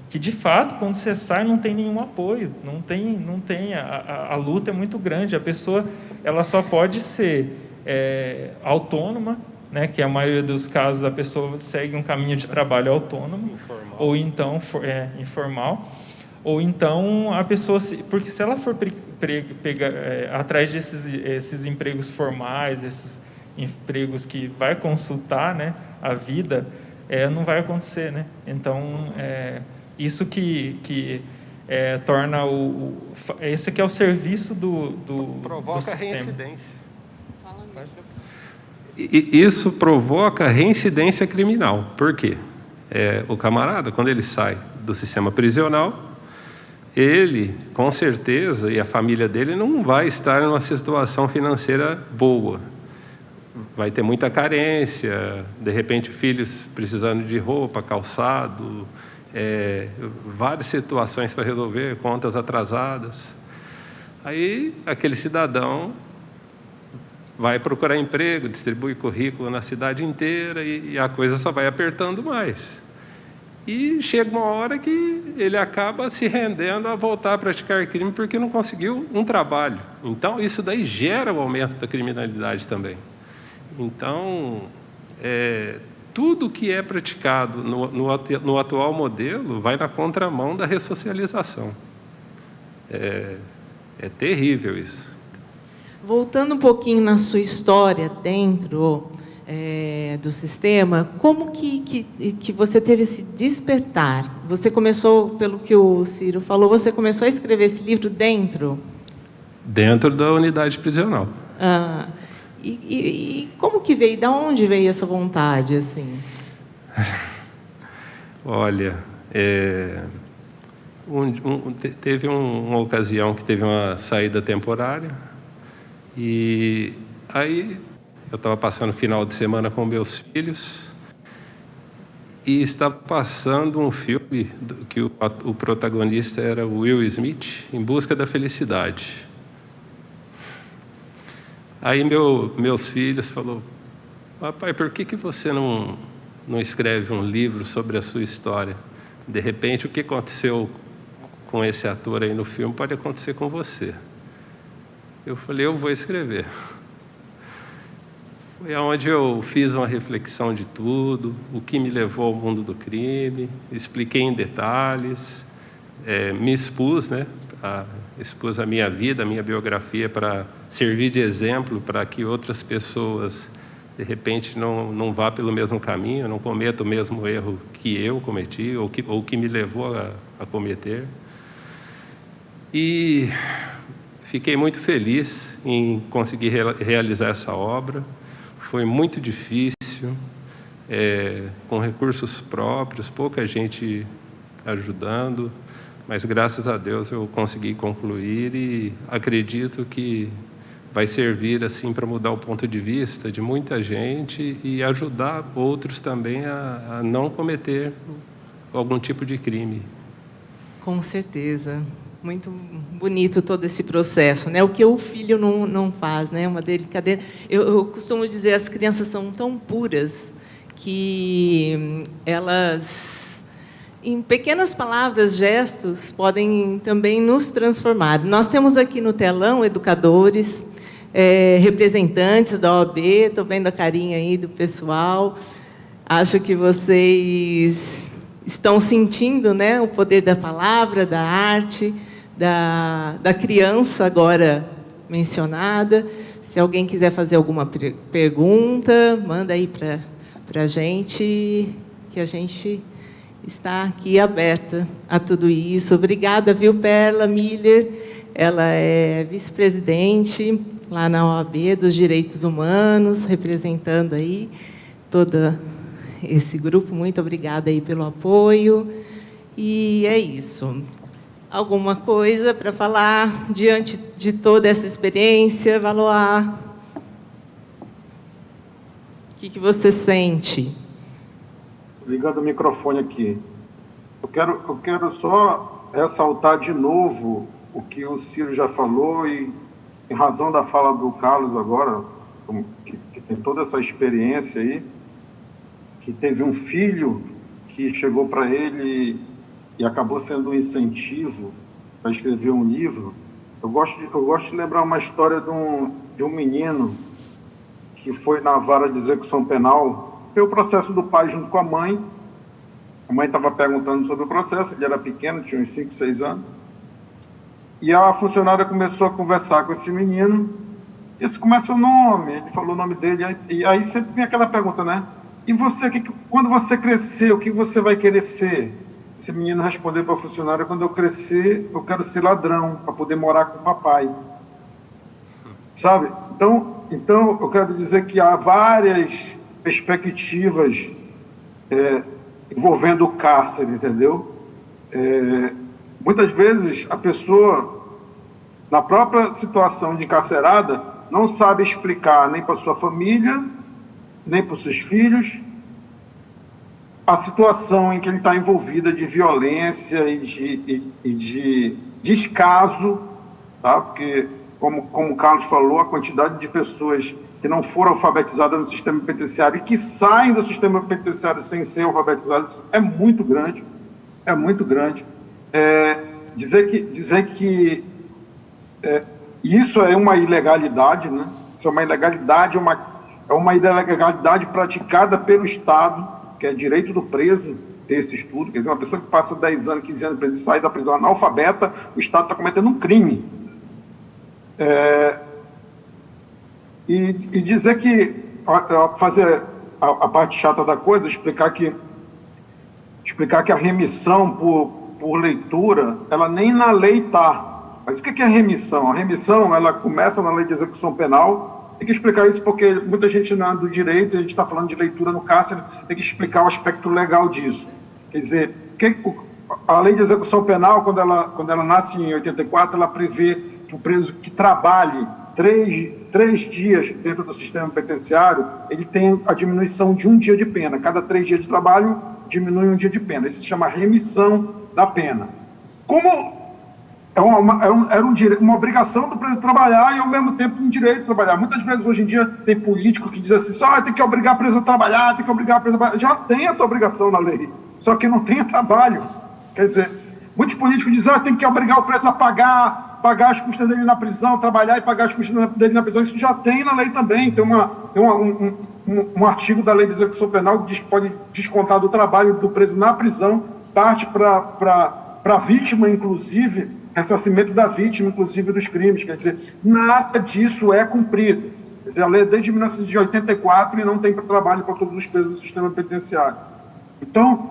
que de fato quando você sai não tem nenhum apoio, não tem a luta é muito grande, a pessoa ela só pode ser autônoma, né, que a maioria dos casos a pessoa segue um caminho de trabalho autônomo, informal. Ou então informal, ou então a pessoa, porque se ela for pegar atrás desses empregos formais, esses empregos que vai consultar, né, a vida, não vai acontecer, né? Então isso que torna esse que é o serviço do provoca do sistema. Reincidência. Isso provoca reincidência criminal. Por quê? O camarada, quando ele sai do sistema prisional, ele, com certeza, e a família dele não vai estar em uma situação financeira boa. Vai ter muita carência, de repente filhos precisando de roupa, calçado, várias situações para resolver, contas atrasadas. Aí aquele cidadão vai procurar emprego, distribui currículo na cidade inteira e a coisa só vai apertando mais. E chega uma hora que ele acaba se rendendo a voltar a praticar crime porque não conseguiu um trabalho. Então, isso daí gera o aumento da criminalidade também. Então, tudo que é praticado no atual modelo vai na contramão da ressocialização. É terrível isso. Voltando um pouquinho na sua história dentro do sistema, como que você teve esse despertar? Você começou, pelo que o Ciro falou, você começou a escrever esse livro dentro? Dentro da unidade prisional. E como que veio? Da onde veio essa vontade, assim? Olha, teve uma ocasião que teve uma saída temporária. E aí eu estava passando o final de semana com meus filhos e estava passando um filme que o protagonista era o Will Smith, Em Busca da Felicidade. Aí meus filhos falaram: papai, por que você não escreve um livro sobre a sua história? De repente, o que aconteceu com esse ator aí no filme pode acontecer com você. Eu falei: eu vou escrever. Foi onde eu fiz uma reflexão de tudo, o que me levou ao mundo do crime, expliquei em detalhes, me expus, né? Expus a minha vida, a minha biografia para servir de exemplo para que outras pessoas, de repente, não vá pelo mesmo caminho, não cometa o mesmo erro que eu cometi ou que me levou a cometer. E fiquei muito feliz em conseguir realizar essa obra. Foi muito difícil, com recursos próprios, pouca gente ajudando, mas graças a Deus eu consegui concluir e acredito que vai servir assim para mudar o ponto de vista de muita gente e ajudar outros também a não cometer algum tipo de crime. Com certeza. Muito bonito todo esse processo, né? O que o filho não faz, né? Uma delicadeza. Eu costumo dizer, as crianças são tão puras que elas, em pequenas palavras, gestos, podem também nos transformar. Nós temos aqui no telão educadores, representantes da OAB, estou vendo a carinha aí do pessoal. Acho que vocês estão sentindo, né, o poder da palavra, da arte, da criança agora mencionada. Se alguém quiser fazer alguma pergunta, manda aí para a gente, que a gente está aqui aberta a tudo isso. Obrigada, viu, Perla Miller? Ela é vice-presidente lá na OAB dos Direitos Humanos, representando aí todo esse grupo. Muito obrigada aí pelo apoio. E é isso. Alguma coisa para falar diante de toda essa experiência, Valois? O que você sente? ligando o microfone aqui. Eu quero só ressaltar de novo o que o Ciro já falou e, em razão da fala do Carlos agora, que tem toda essa experiência aí, que teve um filho que chegou para ele e acabou sendo um incentivo para escrever um livro. Eu gosto de lembrar uma história de um menino que foi na vara de execução penal, foi o processo do pai junto com a mãe. A mãe estava perguntando sobre o processo, ele era pequeno, tinha uns 5, 6 anos, e a funcionária começou a conversar com esse menino. Esse começa o nome, ele falou o nome dele, e aí sempre vem aquela pergunta, né? E você, quando você crescer, o que você vai querer ser? Esse menino respondeu para a funcionária: quando eu crescer, eu quero ser ladrão, para poder morar com o papai. Sabe? Então, eu quero dizer que há várias perspectivas envolvendo o cárcere, entendeu? Muitas vezes a pessoa, na própria situação de encarcerada, não sabe explicar nem para sua família, nem para os seus filhos, a situação em que ele está envolvida de violência e de descaso, tá? Porque, como o Carlos falou, a quantidade de pessoas que não foram alfabetizadas no sistema penitenciário e que saem do sistema penitenciário sem ser alfabetizadas é muito grande, é muito grande. Dizer que isso é uma ilegalidade, né? Isso é uma ilegalidade, é uma ilegalidade praticada pelo Estado, que é direito do preso ter esse estudo. Quer dizer, uma pessoa que passa 10 anos, 15 anos preso e sai da prisão analfabeta, o Estado está cometendo um crime. E dizer que, fazer a parte chata da coisa, explicar que a remissão por leitura, ela nem na lei está. Mas o que é a remissão? A remissão, ela começa na lei de execução penal. Tem que explicar isso porque muita gente não é do direito, a gente está falando de leitura no cárcere, tem que explicar o aspecto legal disso. Quer dizer, a lei de execução penal, quando ela nasce em 84, ela prevê que o preso que trabalhe 3 dias dentro do sistema penitenciário, ele tem a diminuição de 1 dia de pena. Cada 3 dias de trabalho, diminui 1 dia de pena. Isso se chama remissão da pena. Como era uma obrigação do preso trabalhar e, ao mesmo tempo, um direito de trabalhar. Muitas vezes, hoje em dia, tem político que diz assim, tem que obrigar a preso a trabalhar, tem que obrigar a preso a trabalhar. Já tem essa obrigação na lei, só que não tem trabalho. Quer dizer, muitos políticos dizem, tem que obrigar o preso a pagar as custas dele na prisão, trabalhar e pagar as custas dele na prisão. Isso já tem na lei também. Tem um artigo da lei de execução penal que diz que pode descontar do trabalho do preso na prisão, parte para a vítima, inclusive, ressarcimento da vítima, inclusive, dos crimes. Quer dizer, nada disso é cumprido. Quer dizer, a lei é desde 1984 e não tem trabalho para todos os presos do sistema penitenciário. Então,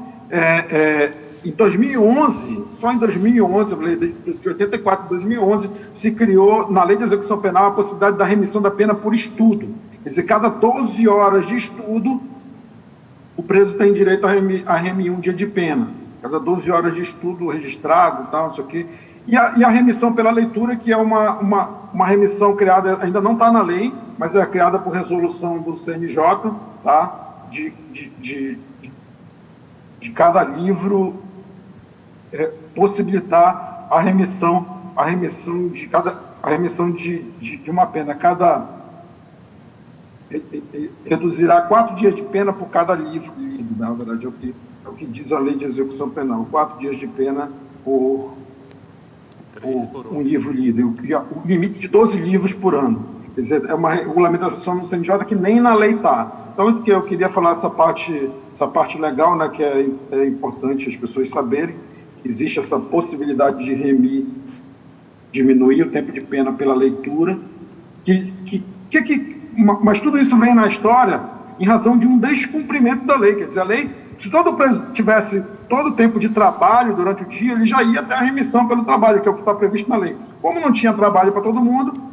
em 2011, só em 2011, a lei de 84 de 2011, se criou, na lei de execução penal, a possibilidade da remissão da pena por estudo. Quer dizer, cada 12 horas de estudo, o preso tem direito a remir 1 dia de pena. Cada 12 horas de estudo registrado, tal, não sei o quê. E a remissão pela leitura, que é uma remissão criada, ainda não está na lei, mas é criada por resolução do CNJ, tá? De cada livro possibilitar a remissão de uma pena. Reduzirá 4 dias de pena por cada livro lido, na verdade, é o que diz a lei de execução penal. 4 dias de pena por um livro lido. O limite de 12 livros por ano. Quer dizer, é uma regulamentação no CNJ que nem na lei está. Então, eu queria falar essa parte legal, né, que é importante as pessoas saberem que existe essa possibilidade de diminuir o tempo de pena pela leitura, mas tudo isso vem na história em razão de um descumprimento da lei. Quer dizer, a lei, se todo preso tivesse todo o tempo de trabalho durante o dia, ele já ia até a remissão pelo trabalho, que é o que está previsto na lei. Como não tinha trabalho para todo mundo,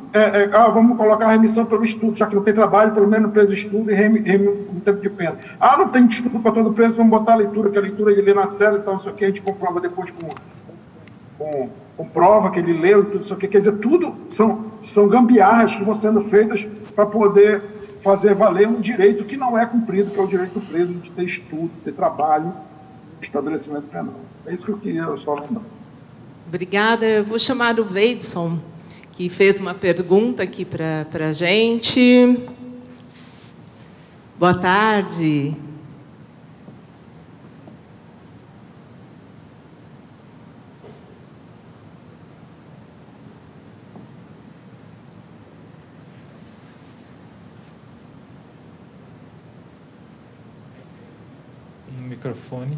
vamos colocar a remissão pelo estudo, já que não tem trabalho, pelo menos o preso estuda e reme um tempo de pena. Não tem estudo para todo preso, vamos botar a leitura, que a leitura ele lê na cela e tal, isso aqui a gente comprova depois com prova que ele leu e tudo isso aqui. Quer dizer, tudo são gambiarras que vão sendo feitas para poder fazer valer um direito que não é cumprido, que é o direito do preso de ter estudo, ter trabalho, estabelecimento penal. É isso que eu queria só lembrar. Obrigada. Eu vou chamar o Veidson, que fez uma pergunta aqui para a gente. Boa tarde. No microfone.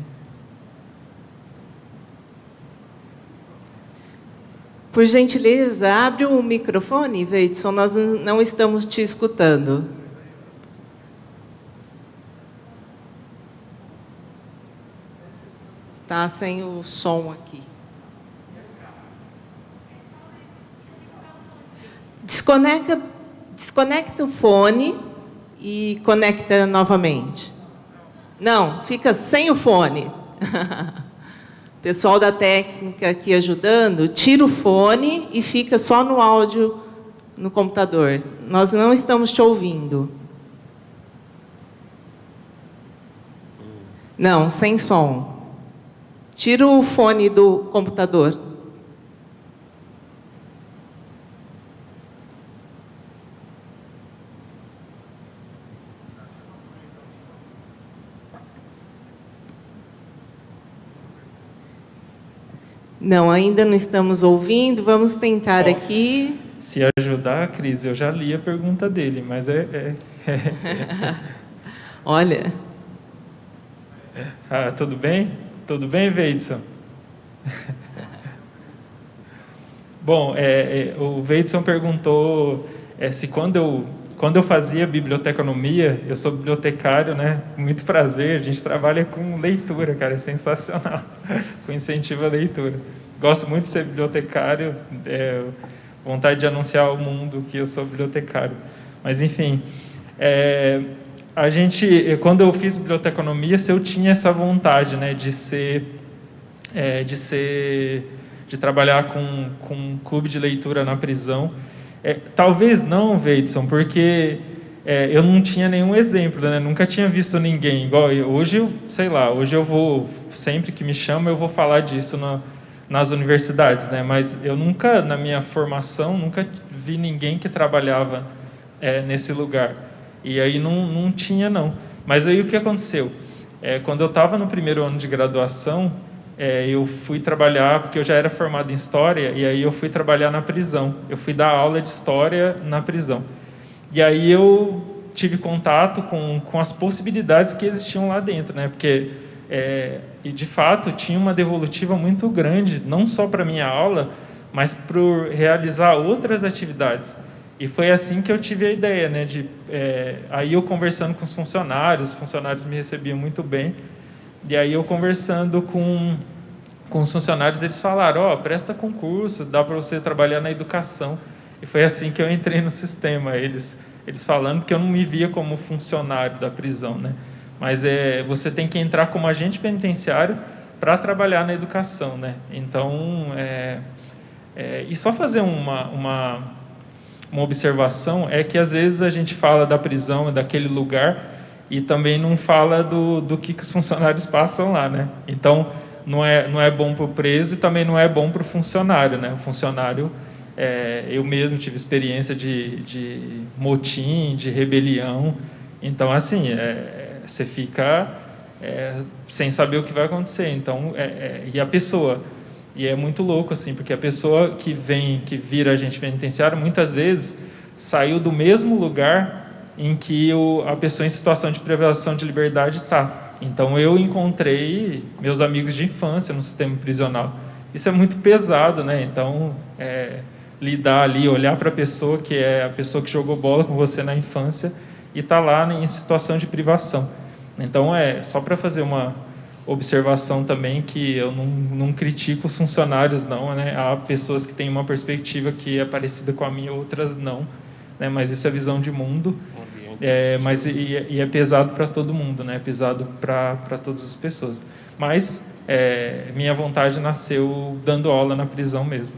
Por gentileza, abre o microfone, Veidson, nós não estamos te escutando. Está sem o som aqui. Desconecta o fone e conecta novamente. Não, fica sem o fone. Pessoal da técnica aqui ajudando, tira o fone e fica só no áudio no computador. Nós não estamos te ouvindo. Não, sem som. Tira o fone do computador. Não, ainda não estamos ouvindo. Vamos tentar aqui. Se ajudar, Cris, eu já li a pergunta dele, mas Olha. Ah, tudo bem? Tudo bem, Veidson? Bom, o Veidson perguntou se quando eu fazia biblioteconomia, eu sou bibliotecário, né? Com muito prazer, a gente trabalha com leitura, cara, é sensacional, com incentivo à leitura. Gosto muito de ser bibliotecário, vontade de anunciar ao mundo que eu sou bibliotecário. Mas, enfim, quando eu fiz biblioteconomia, eu tinha essa vontade, né, de trabalhar com um clube de leitura na prisão. Talvez não, Veidson, porque eu não tinha nenhum exemplo, né? Nunca tinha visto ninguém igual hoje. Hoje eu vou, sempre que me chamam, eu vou falar disso nas universidades, né? Mas eu nunca, na minha formação, nunca vi ninguém que trabalhava nesse lugar. E aí não tinha, não. Mas aí o que aconteceu? Quando eu estava no primeiro ano de graduação, eu fui trabalhar, porque eu já era formado em História, e aí eu fui trabalhar na prisão. Eu fui dar aula de História na prisão. E aí eu tive contato com as possibilidades que existiam lá dentro, né? Porque, e de fato, tinha uma devolutiva muito grande, não só para a minha aula, mas para realizar outras atividades. E foi assim que eu tive a ideia, né? Aí eu conversando com os funcionários me recebiam muito bem, e aí eu conversando com os funcionários, eles falaram, presta concurso, dá para você trabalhar na educação. E foi assim que eu entrei no sistema, eles falando que eu não me via como funcionário da prisão, né? Mas você tem que entrar como agente penitenciário para trabalhar na educação, né? Então, e só fazer uma observação é que às vezes a gente fala da prisão, daquele lugar, e também não fala do que os funcionários passam lá, né? Então, não é bom para o preso e também não é bom para o funcionário, né? O funcionário, eu mesmo tive experiência de motim, de rebelião. Então, assim, você fica sem saber o que vai acontecer. Então, e a pessoa... E é muito louco, assim, porque a pessoa que vira agente penitenciário, muitas vezes, saiu do mesmo lugar em que a pessoa em situação de privação de liberdade está. Então, eu encontrei meus amigos de infância no sistema prisional. Isso é muito pesado, né? Então, lidar ali, olhar para a pessoa que é a pessoa que jogou bola com você na infância e está lá em situação de privação. Então, só para fazer uma observação também, que eu não critico os funcionários, não, né? Há pessoas que têm uma perspectiva que é parecida com a minha, outras não, né? Mas isso é visão de mundo, mas é pesado para todo mundo, né? É pesado para todas as pessoas. Mas minha vontade nasceu dando aula na prisão mesmo.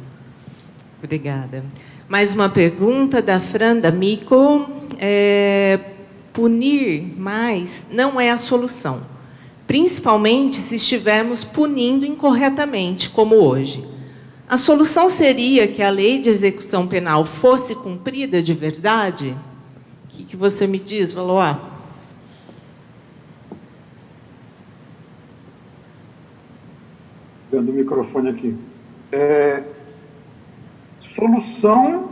Obrigada. Mais uma pergunta da Fran D'Amico. Punir mais não é a solução, principalmente se estivermos punindo incorretamente, como hoje. A solução seria que a lei de execução penal fosse cumprida de verdade? O que você me diz, Valois? Dando o microfone aqui. Solução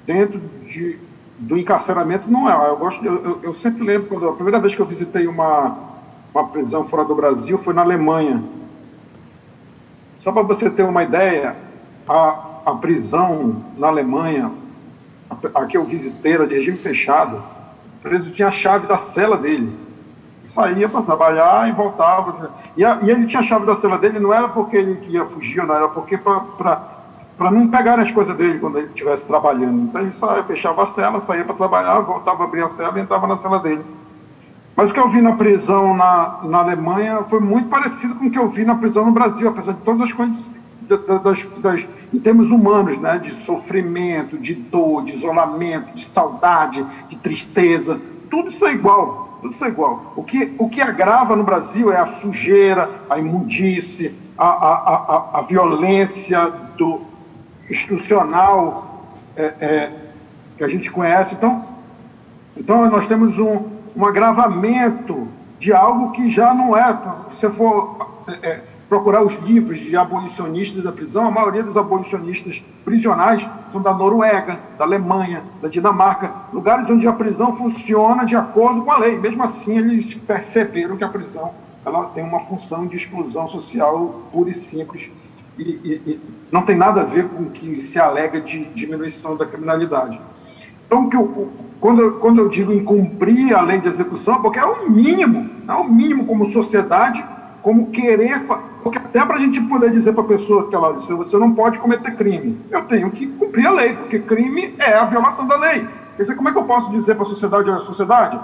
dentro do encarceramento não é. Eu sempre lembro, quando a primeira vez que eu visitei uma prisão fora do Brasil foi na Alemanha. Só para você ter uma ideia, a prisão na Alemanha, a que eu visitei, era de regime fechado, o preso tinha a chave da cela dele. Saía para trabalhar e voltava. E ele tinha a chave da cela dele, não era porque ele ia fugir, não era porque para não pegar as coisas dele quando ele estivesse trabalhando. Então ele saía, fechava a cela, saía para trabalhar, voltava a abrir a cela e entrava na cela dele. Mas o que eu vi na prisão na Alemanha foi muito parecido com o que eu vi na prisão no Brasil, apesar de todas as coisas em termos humanos, né, de sofrimento, de dor, de isolamento, de saudade, de tristeza, tudo isso é igual, tudo isso é igual. O que agrava no Brasil é a sujeira, a imundície, a violência institucional que a gente conhece. Então nós temos um agravamento de algo que já não é. Se você for procurar os livros de abolicionistas da prisão, a maioria dos abolicionistas prisionais são da Noruega, da Alemanha, da Dinamarca, lugares onde a prisão funciona de acordo com a lei. Mesmo assim, eles perceberam que a prisão ela tem uma função de exclusão social pura e simples e não tem nada a ver com o que se alega de diminuição da criminalidade. Então, quando eu digo em cumprir a lei de execução, porque é o mínimo como sociedade, como querer... Porque até para a gente poder dizer para a pessoa que você não pode cometer crime, eu tenho que cumprir a lei, porque crime é a violação da lei. Quer dizer, como é que eu posso dizer para a sociedade, olha, sociedade,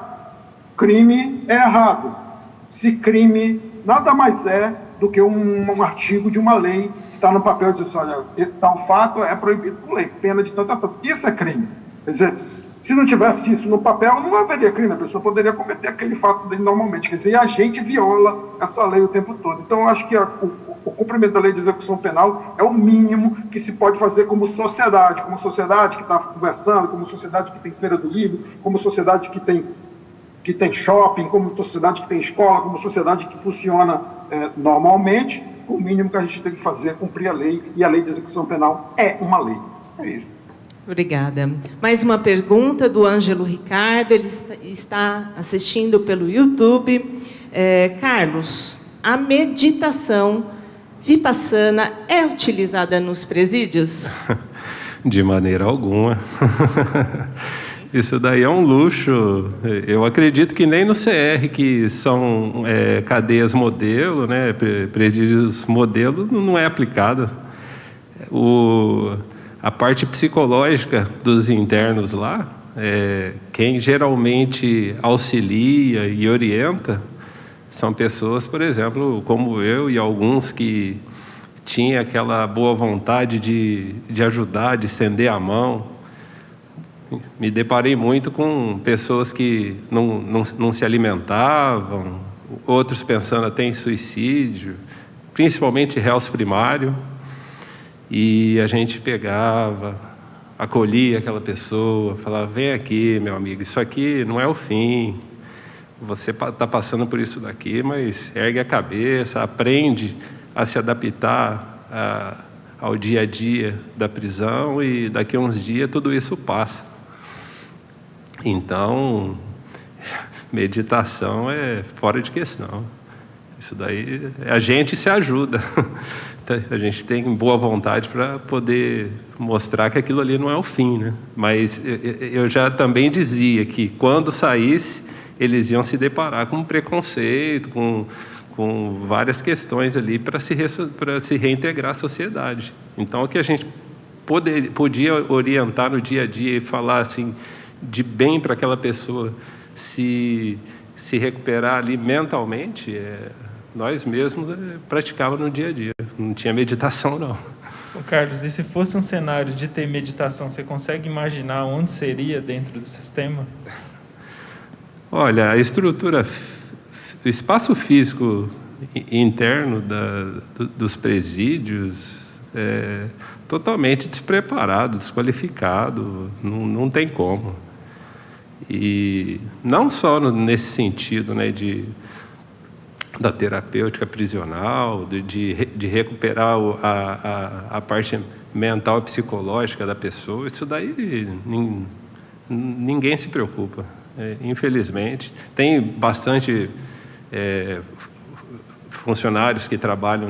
crime é errado. Se crime nada mais é do que um artigo de uma lei que está no papel dizendo, olha, tal fato é proibido por lei, pena de tanto. Isso é crime. Quer dizer, se não tivesse isso no papel, não haveria crime, a pessoa poderia cometer aquele fato dele normalmente. Quer dizer, e a gente viola essa lei o tempo todo. Então, eu acho que o cumprimento da lei de execução penal é o mínimo que se pode fazer como sociedade que está conversando, como sociedade que tem feira do livro, como sociedade que tem shopping, como sociedade que tem escola, como sociedade que funciona normalmente. O mínimo que a gente tem que fazer é cumprir a lei, e a lei de execução penal é uma lei. É isso. Obrigada. Mais uma pergunta do Ângelo Ricardo, ele está assistindo pelo YouTube. Carlos, a meditação vipassana é utilizada nos presídios? De maneira alguma. Isso daí é um luxo. Eu acredito que nem no CR, que são cadeias modelo, né, presídios modelo, não é aplicada. A parte psicológica dos internos lá, quem geralmente auxilia e orienta são pessoas, por exemplo, como eu e alguns que tinham aquela boa vontade de ajudar, de estender a mão. Me deparei muito com pessoas que não se alimentavam, outros pensando até em suicídio, principalmente réus primários. E a gente pegava, acolhia aquela pessoa, falava, vem aqui, meu amigo, isso aqui não é o fim, você está passando por isso daqui, mas ergue a cabeça, aprende a se adaptar ao dia a dia da prisão e daqui a uns dias tudo isso passa. Então, meditação é fora de questão. Isso daí, a gente se ajuda. A gente tem boa vontade para poder mostrar que aquilo ali não é o fim, né? Mas eu já também dizia que quando saísse, eles iam se deparar com preconceito, com várias questões ali para se reintegrar à sociedade. Então, o que a gente podia orientar no dia a dia e falar assim, de bem para aquela pessoa se recuperar ali mentalmente, nós mesmos praticávamos no dia a dia. Não tinha meditação, não. Carlos, e se fosse um cenário de ter meditação, você consegue imaginar onde seria dentro do sistema? Olha, a estrutura, o espaço físico interno dos presídios é totalmente despreparado, desqualificado, não tem como. E não só nesse sentido, né, da terapêutica prisional, de recuperar a parte mental e psicológica da pessoa, isso daí ninguém se preocupa. Infelizmente, tem bastante funcionários que trabalham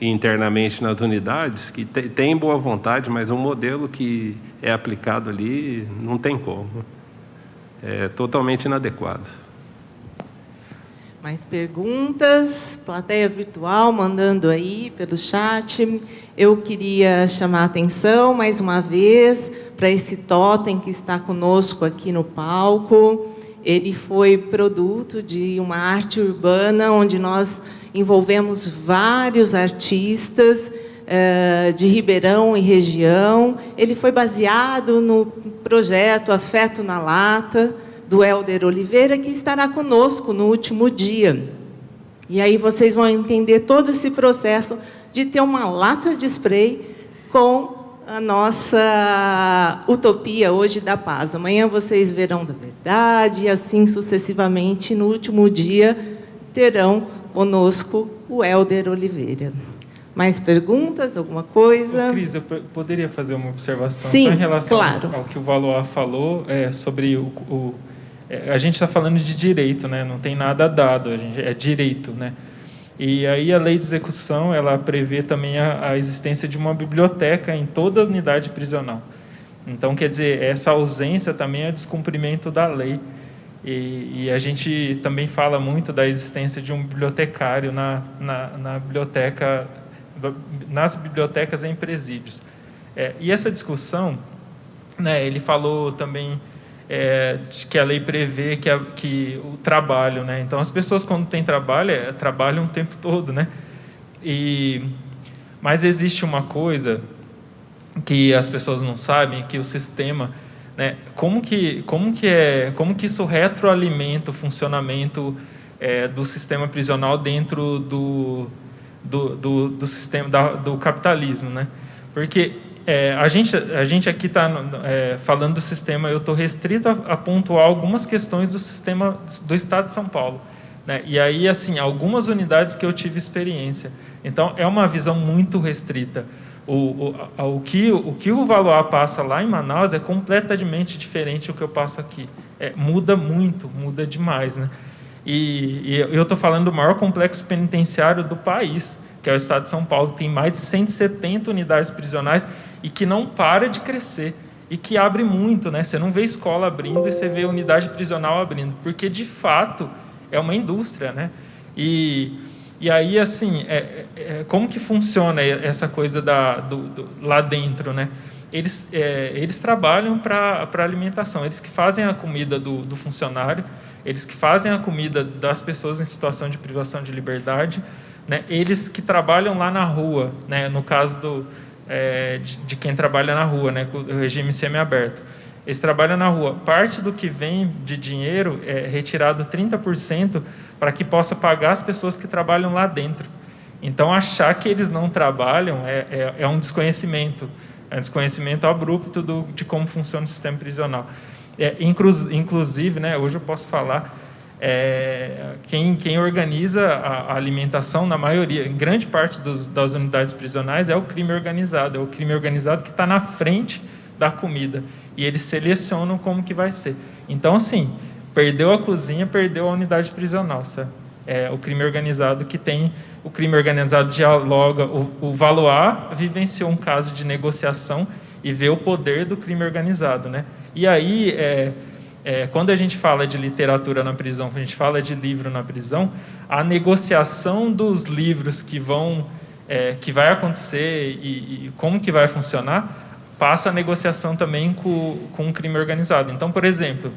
internamente nas unidades que têm boa vontade, mas um modelo que é aplicado ali não tem como. É totalmente inadequado. Mais perguntas? Plateia virtual mandando aí pelo chat. Eu queria chamar a atenção mais uma vez para esse totem que está conosco aqui no palco. Ele foi produto de uma arte urbana onde nós envolvemos vários artistas de Ribeirão e região. Ele foi baseado no projeto Afeto na Lata, do Hélder Oliveira, que estará conosco no último dia. E aí vocês vão entender todo esse processo de ter uma lata de spray com a nossa utopia hoje da paz. Amanhã vocês verão da verdade, e assim sucessivamente, no último dia, terão conosco o Hélder Oliveira. Mais perguntas? Alguma coisa? Cris, eu poderia fazer uma observação? Sim, só em relação claro. ao que o Valois falou sobre a gente está falando de direito, né? Não tem nada dado, é direito, né? E aí a lei de execução, ela prevê também a existência de uma biblioteca em toda a unidade prisional. Então, quer dizer, essa ausência também é descumprimento da lei. E a gente também fala muito da existência de um bibliotecário na biblioteca, nas bibliotecas em presídios. E essa discussão, né, ele falou também de que a lei prevê que o trabalho, né? Então, as pessoas, quando têm trabalho, trabalham o tempo todo, né? Mas existe uma coisa que as pessoas não sabem, que o sistema, né? Como que isso retroalimenta o funcionamento do sistema prisional dentro do sistema do capitalismo, né? Porque a gente aqui está falando do sistema, eu estou restrito a pontuar algumas questões do sistema do Estado de São Paulo, né? E aí, assim, algumas unidades que eu tive experiência. Então, é uma visão muito restrita. O que o Valois passa lá em Manaus é completamente diferente do que eu passo aqui. Muda muito, muda demais, né? E eu estou falando do maior complexo penitenciário do país, que é o Estado de São Paulo, que tem mais de 170 unidades prisionais e que não para de crescer e que abre muito, né? Você não vê escola abrindo e você vê unidade prisional abrindo, porque de fato é uma indústria, né? E aí, assim, como que funciona essa coisa lá dentro, né? Eles trabalham para alimentação, eles que fazem a comida do funcionário, eles que fazem a comida das pessoas em situação de privação de liberdade, né? Eles que trabalham lá na rua, né? No caso de quem trabalha na rua, né? Com o regime semiaberto. Eles trabalham na rua. Parte do que vem de dinheiro é retirado 30% para que possa pagar as pessoas que trabalham lá dentro. Então, achar que eles não trabalham é um desconhecimento. É um desconhecimento abrupto de como funciona o sistema prisional. Inclusive, né, hoje eu posso falar, quem organiza a alimentação, na maioria, em grande parte das unidades prisionais, é o crime organizado. É o crime organizado que está na frente da comida. E eles selecionam como que vai ser. Então, assim, perdeu a cozinha, perdeu a unidade prisional, sabe? O crime organizado que tem... O crime organizado dialoga... O Valois vivenciou um caso de negociação e vê o poder do crime organizado, né? E aí, quando a gente fala de literatura na prisão, quando a gente fala de livro na prisão, a negociação dos livros que vai acontecer e como que vai funcionar, passa a negociação também com o crime organizado. Então, por exemplo,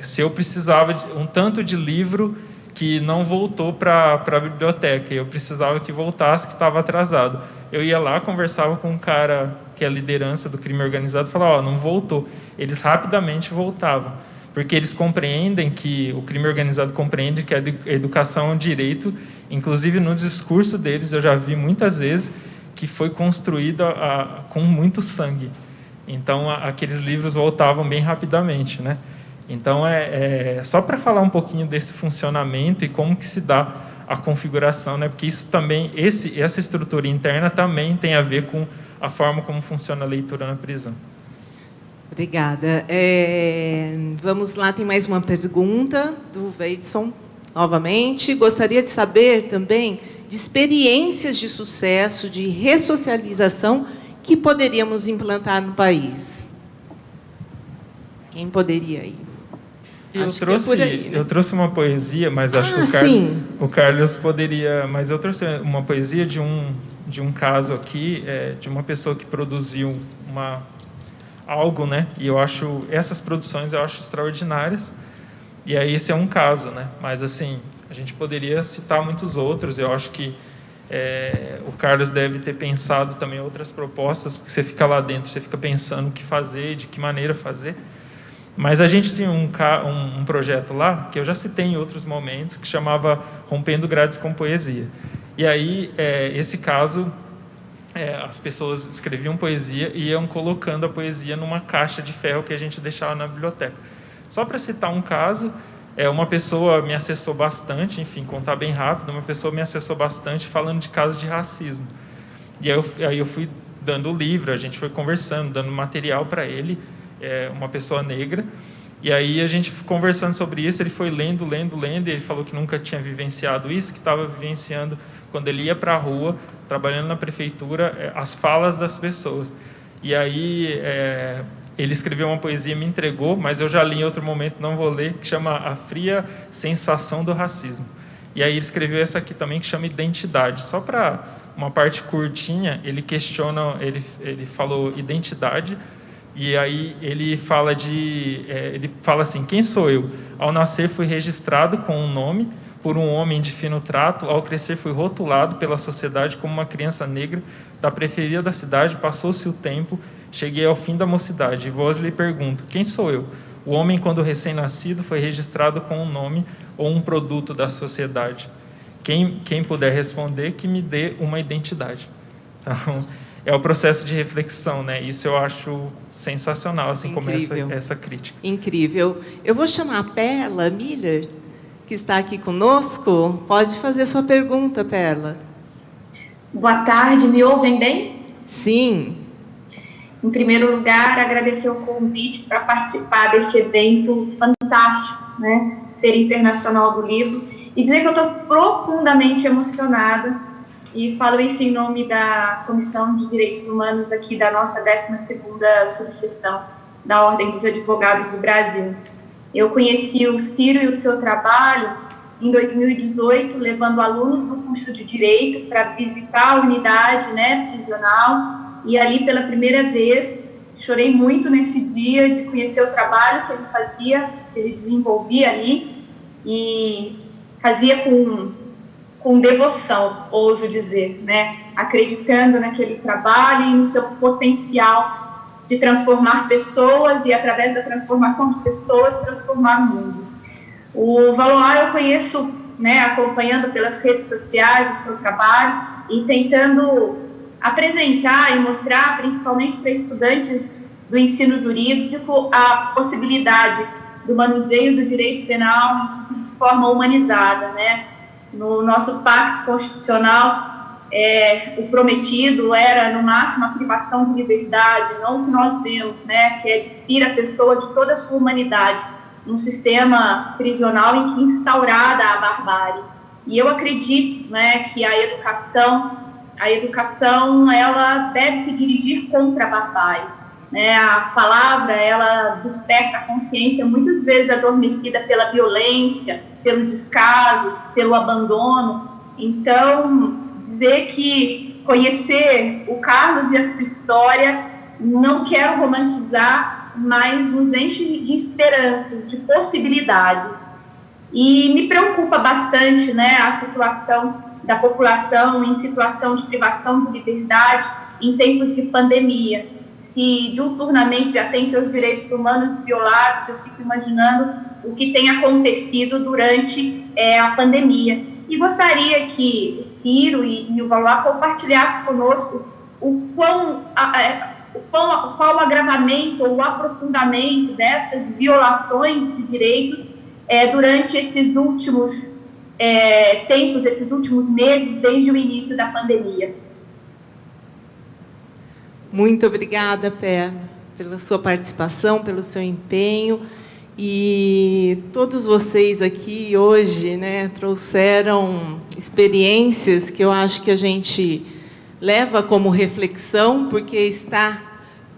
se eu precisava de um tanto de livro que não voltou para a biblioteca, e eu precisava que voltasse, que estava atrasado. Eu ia lá, conversava com um cara que é a liderança do crime organizado, e falava, não voltou. Eles rapidamente voltavam, porque eles compreendem que, o crime organizado compreende que a educação é um direito, inclusive no discurso deles, eu já vi muitas vezes, que foi construída com muito sangue. Então, aqueles livros voltavam bem rapidamente, né? Então, só para falar um pouquinho desse funcionamento e como que se dá a configuração, né? Porque isso também, essa estrutura interna também tem a ver com a forma como funciona a leitura na prisão. Obrigada. Vamos lá, tem mais uma pergunta do Weidson, novamente. Gostaria de saber também de experiências de sucesso, de ressocialização que poderíamos implantar no país. Quem poderia ir? Eu trouxe uma poesia, mas acho que o Carlos poderia... Mas eu trouxe uma poesia de um caso aqui, de uma pessoa que produziu algo, né? E eu acho... Essas produções eu acho extraordinárias. E aí esse é um caso, né? Mas, assim, a gente poderia citar muitos outros. Eu acho que o Carlos deve ter pensado também outras propostas, porque você fica lá dentro, você fica pensando o que fazer, de que maneira fazer. Mas a gente tinha um projeto lá, que eu já citei em outros momentos, que chamava Rompendo Grades com Poesia. E aí, esse caso, as pessoas escreviam poesia e iam colocando a poesia numa caixa de ferro que a gente deixava na biblioteca. Só para citar um caso, uma pessoa me acessou bastante, enfim, contar bem rápido, uma pessoa me acessou bastante falando de casos de racismo. E aí eu fui dando o livro, a gente foi conversando, dando material para ele, uma pessoa negra, e aí a gente conversando sobre isso, ele foi lendo, e ele falou que nunca tinha vivenciado isso, que estava vivenciando quando ele ia para a rua, trabalhando na prefeitura, as falas das pessoas. E aí ele escreveu uma poesia, me entregou, mas eu já li em outro momento, não vou ler, que chama A Fria Sensação do Racismo. E aí ele escreveu essa aqui também, que chama Identidade. Só para uma parte curtinha, ele questiona, ele falou identidade. E aí ele fala assim, quem sou eu? Ao nascer fui registrado com um nome, por um homem de fino trato, ao crescer fui rotulado pela sociedade como uma criança negra, da periferia da cidade, passou-se o tempo, cheguei ao fim da mocidade, e vós lhe pergunto, quem sou eu? O homem, quando recém-nascido, foi registrado com um nome ou um produto da sociedade. Quem puder responder, que me dê uma identidade. Então, é o processo de reflexão, né? Isso eu acho sensacional, assim, começa essa crítica. Incrível. Eu vou chamar a Perla Miller, que está aqui conosco. Pode fazer sua pergunta, Perla. Boa tarde, me ouvem bem? Sim. Em primeiro lugar, agradecer o convite para participar desse evento fantástico, né? Feira Internacional do Livro, e dizer que eu estou profundamente emocionada, e falo isso em nome da Comissão de Direitos Humanos aqui da nossa 12ª subseção da Ordem dos Advogados do Brasil. Eu conheci o Ciro e o seu trabalho em 2018, levando alunos do curso de Direito para visitar a unidade, né, prisional, e ali pela primeira vez chorei muito nesse dia de conhecer o trabalho que ele fazia, que ele desenvolvia ali, e fazia com devoção, ouso dizer, né? Acreditando naquele trabalho e no seu potencial de transformar pessoas e, através da transformação de pessoas, transformar o mundo. O Valois eu conheço, né, acompanhando pelas redes sociais o seu trabalho e tentando apresentar e mostrar, principalmente para estudantes do ensino jurídico, a possibilidade do manuseio do direito penal de forma humanizada, né? No nosso pacto constitucional, o prometido era, no máximo, a privação de liberdade, não o que nós vemos, né, que é despir a pessoa de toda a sua humanidade, num sistema prisional em que instaurada a barbárie. E eu acredito, né, que a educação ela deve se dirigir contra a barbárie. Né? A palavra, ela desperta a consciência, muitas vezes adormecida pela violência, pelo descaso, pelo abandono. Então, dizer que conhecer o Carlos e a sua história, não quero romantizar, mas nos enche de esperança, de possibilidades. E me preocupa bastante, né, a situação da população em situação de privação de liberdade em tempos de pandemia. Se diuturnamente já tem seus direitos humanos violados, eu fico imaginando o que tem acontecido durante a pandemia. E gostaria que o Ciro e o Valois compartilhassem conosco qual o agravamento ou o aprofundamento dessas violações de direitos durante esses últimos tempos, esses últimos meses, desde o início da pandemia. Muito obrigada, Pé, pela sua participação, pelo seu empenho. E todos vocês aqui hoje, né, trouxeram experiências que eu acho que a gente leva como reflexão, porque está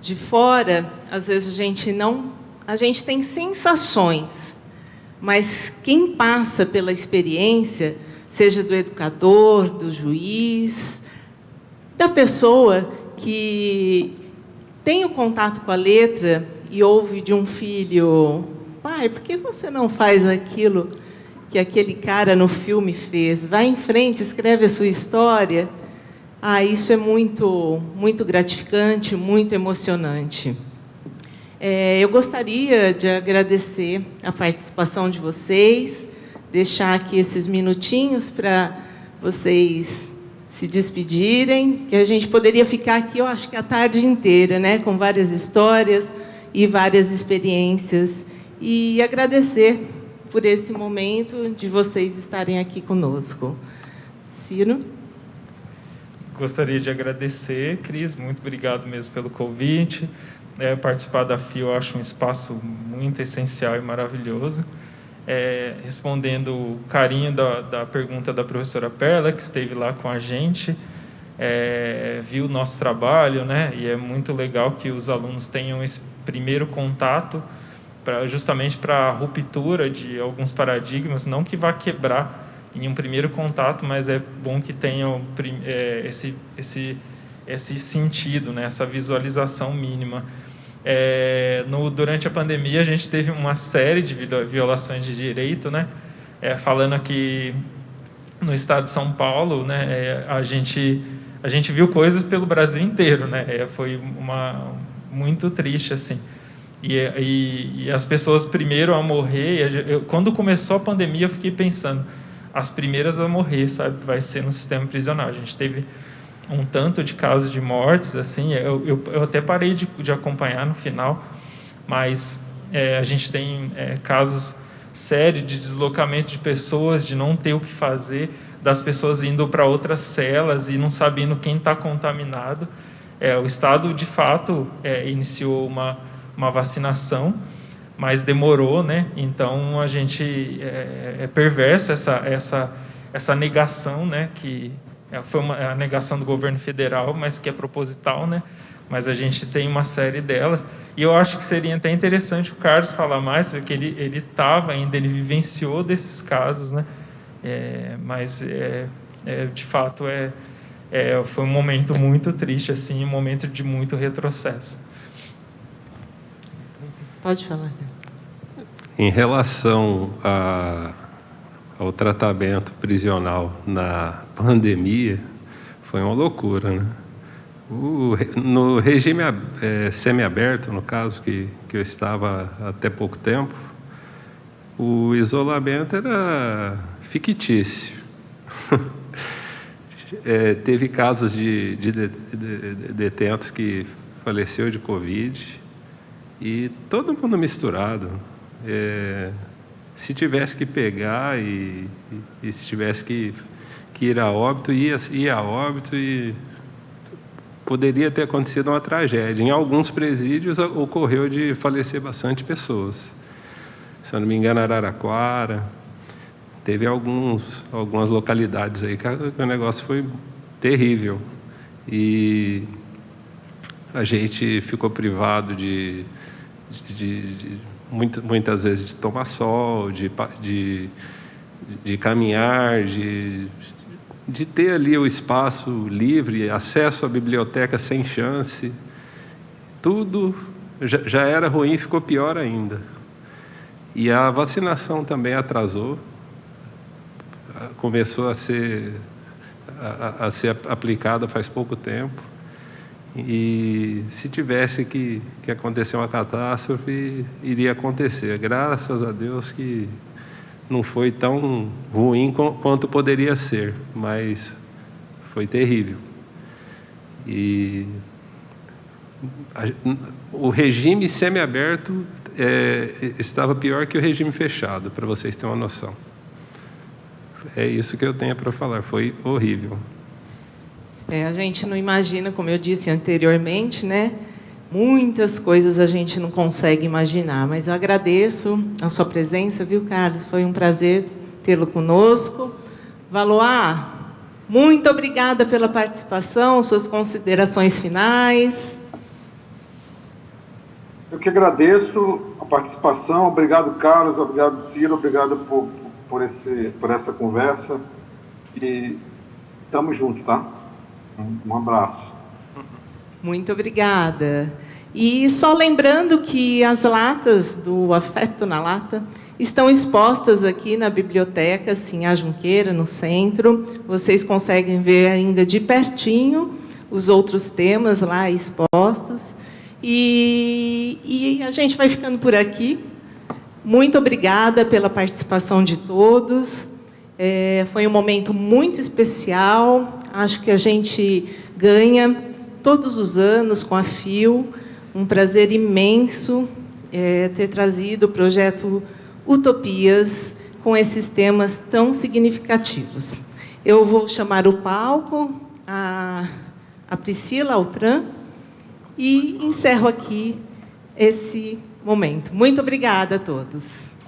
de fora, às vezes a gente tem sensações, mas quem passa pela experiência, seja do educador, do juiz, da pessoa que tem o contato com a letra e ouve de um filho: pai, por que você não faz aquilo que aquele cara no filme fez? Vai em frente, escreve a sua história. Isso é muito, muito gratificante, muito emocionante. Eu gostaria de agradecer a participação de vocês, deixar aqui esses minutinhos para vocês se despedirem, que a gente poderia ficar aqui, eu acho que a tarde inteira, né, com várias histórias e várias experiências. E agradecer por esse momento de vocês estarem aqui conosco. Ciro? Gostaria de agradecer, Cris, muito obrigado mesmo pelo convite. Participar da FIO eu acho um espaço muito essencial e maravilhoso. Respondendo o carinho da pergunta da professora Perla, que esteve lá com a gente, viu o nosso trabalho, né? E é muito legal que os alunos tenham esse primeiro contato, justamente para a ruptura de alguns paradigmas, não que vá quebrar em um primeiro contato, mas é bom que tenham esse sentido, né? Essa visualização mínima. Durante a pandemia, a gente teve uma série de violações de direito, né? Falando aqui no estado de São Paulo, né? A gente viu coisas pelo Brasil inteiro, né? Foi muito triste, assim. E as pessoas primeiro a morrer. Quando começou a pandemia, eu fiquei pensando: as primeiras a morrer, sabe? Vai ser no sistema prisional. A gente teve um tanto de casos de mortes, assim, eu até parei de acompanhar no final, mas a gente tem casos sérios de deslocamento de pessoas, de não ter o que fazer, das pessoas indo para outras celas e não sabendo quem está contaminado. O Estado, de fato, iniciou uma vacinação, mas demorou, né? Então, a gente é perverso essa negação, né? Que foi a negação do governo federal, mas que é proposital, né? Mas a gente tem uma série delas. E eu acho que seria até interessante o Carlos falar mais, porque ele estava ainda, ele vivenciou desses casos, né? Mas, de fato, foi um momento muito triste, assim, um momento de muito retrocesso. Pode falar. Em relação ao tratamento prisional na pandemia, foi uma loucura, né? No regime semiaberto, no caso que eu estava até pouco tempo, o isolamento era fictício. Teve casos de detentos que faleceu de Covid, e todo mundo misturado. Se tivesse que pegar e se tivesse que ir a óbito, ia a óbito, e poderia ter acontecido uma tragédia. Em alguns presídios ocorreu de falecer bastante pessoas. Se eu não me engano, Araraquara, teve algumas localidades aí que o negócio foi terrível. E a gente ficou privado de muitas vezes de tomar sol, de caminhar, de ter ali o espaço livre, acesso à biblioteca sem chance. Tudo já era ruim, ficou pior ainda. E a vacinação também atrasou, começou a ser aplicada faz pouco tempo. E se tivesse que acontecer uma catástrofe, iria acontecer. Graças a Deus que não foi tão ruim quanto poderia ser, mas foi terrível. E o regime semiaberto estava pior que o regime fechado, para vocês terem uma noção. É isso que eu tenho para falar, foi horrível. A gente não imagina, como eu disse anteriormente, né? Muitas coisas a gente não consegue imaginar, mas eu agradeço a sua presença, viu, Carlos? Foi um prazer tê-lo conosco. Valois, muito obrigada pela participação, suas considerações finais. Eu que agradeço a participação. Obrigado, Carlos. Obrigado, Ciro. Obrigado por essa conversa. E estamos juntos, tá? Um abraço. Muito obrigada. E só lembrando que as latas do Afeto na Lata estão expostas aqui na biblioteca Sinhá Junqueira, no centro. Vocês conseguem ver ainda de pertinho os outros temas lá expostos. E a gente vai ficando por aqui. Muito obrigada pela participação de todos. Foi um momento muito especial. Acho que a gente ganha todos os anos com a FIO. Um prazer imenso ter trazido o projeto Utopias com esses temas tão significativos. Eu vou chamar o palco a Priscila Altran e encerro aqui esse momento. Muito obrigada a todos.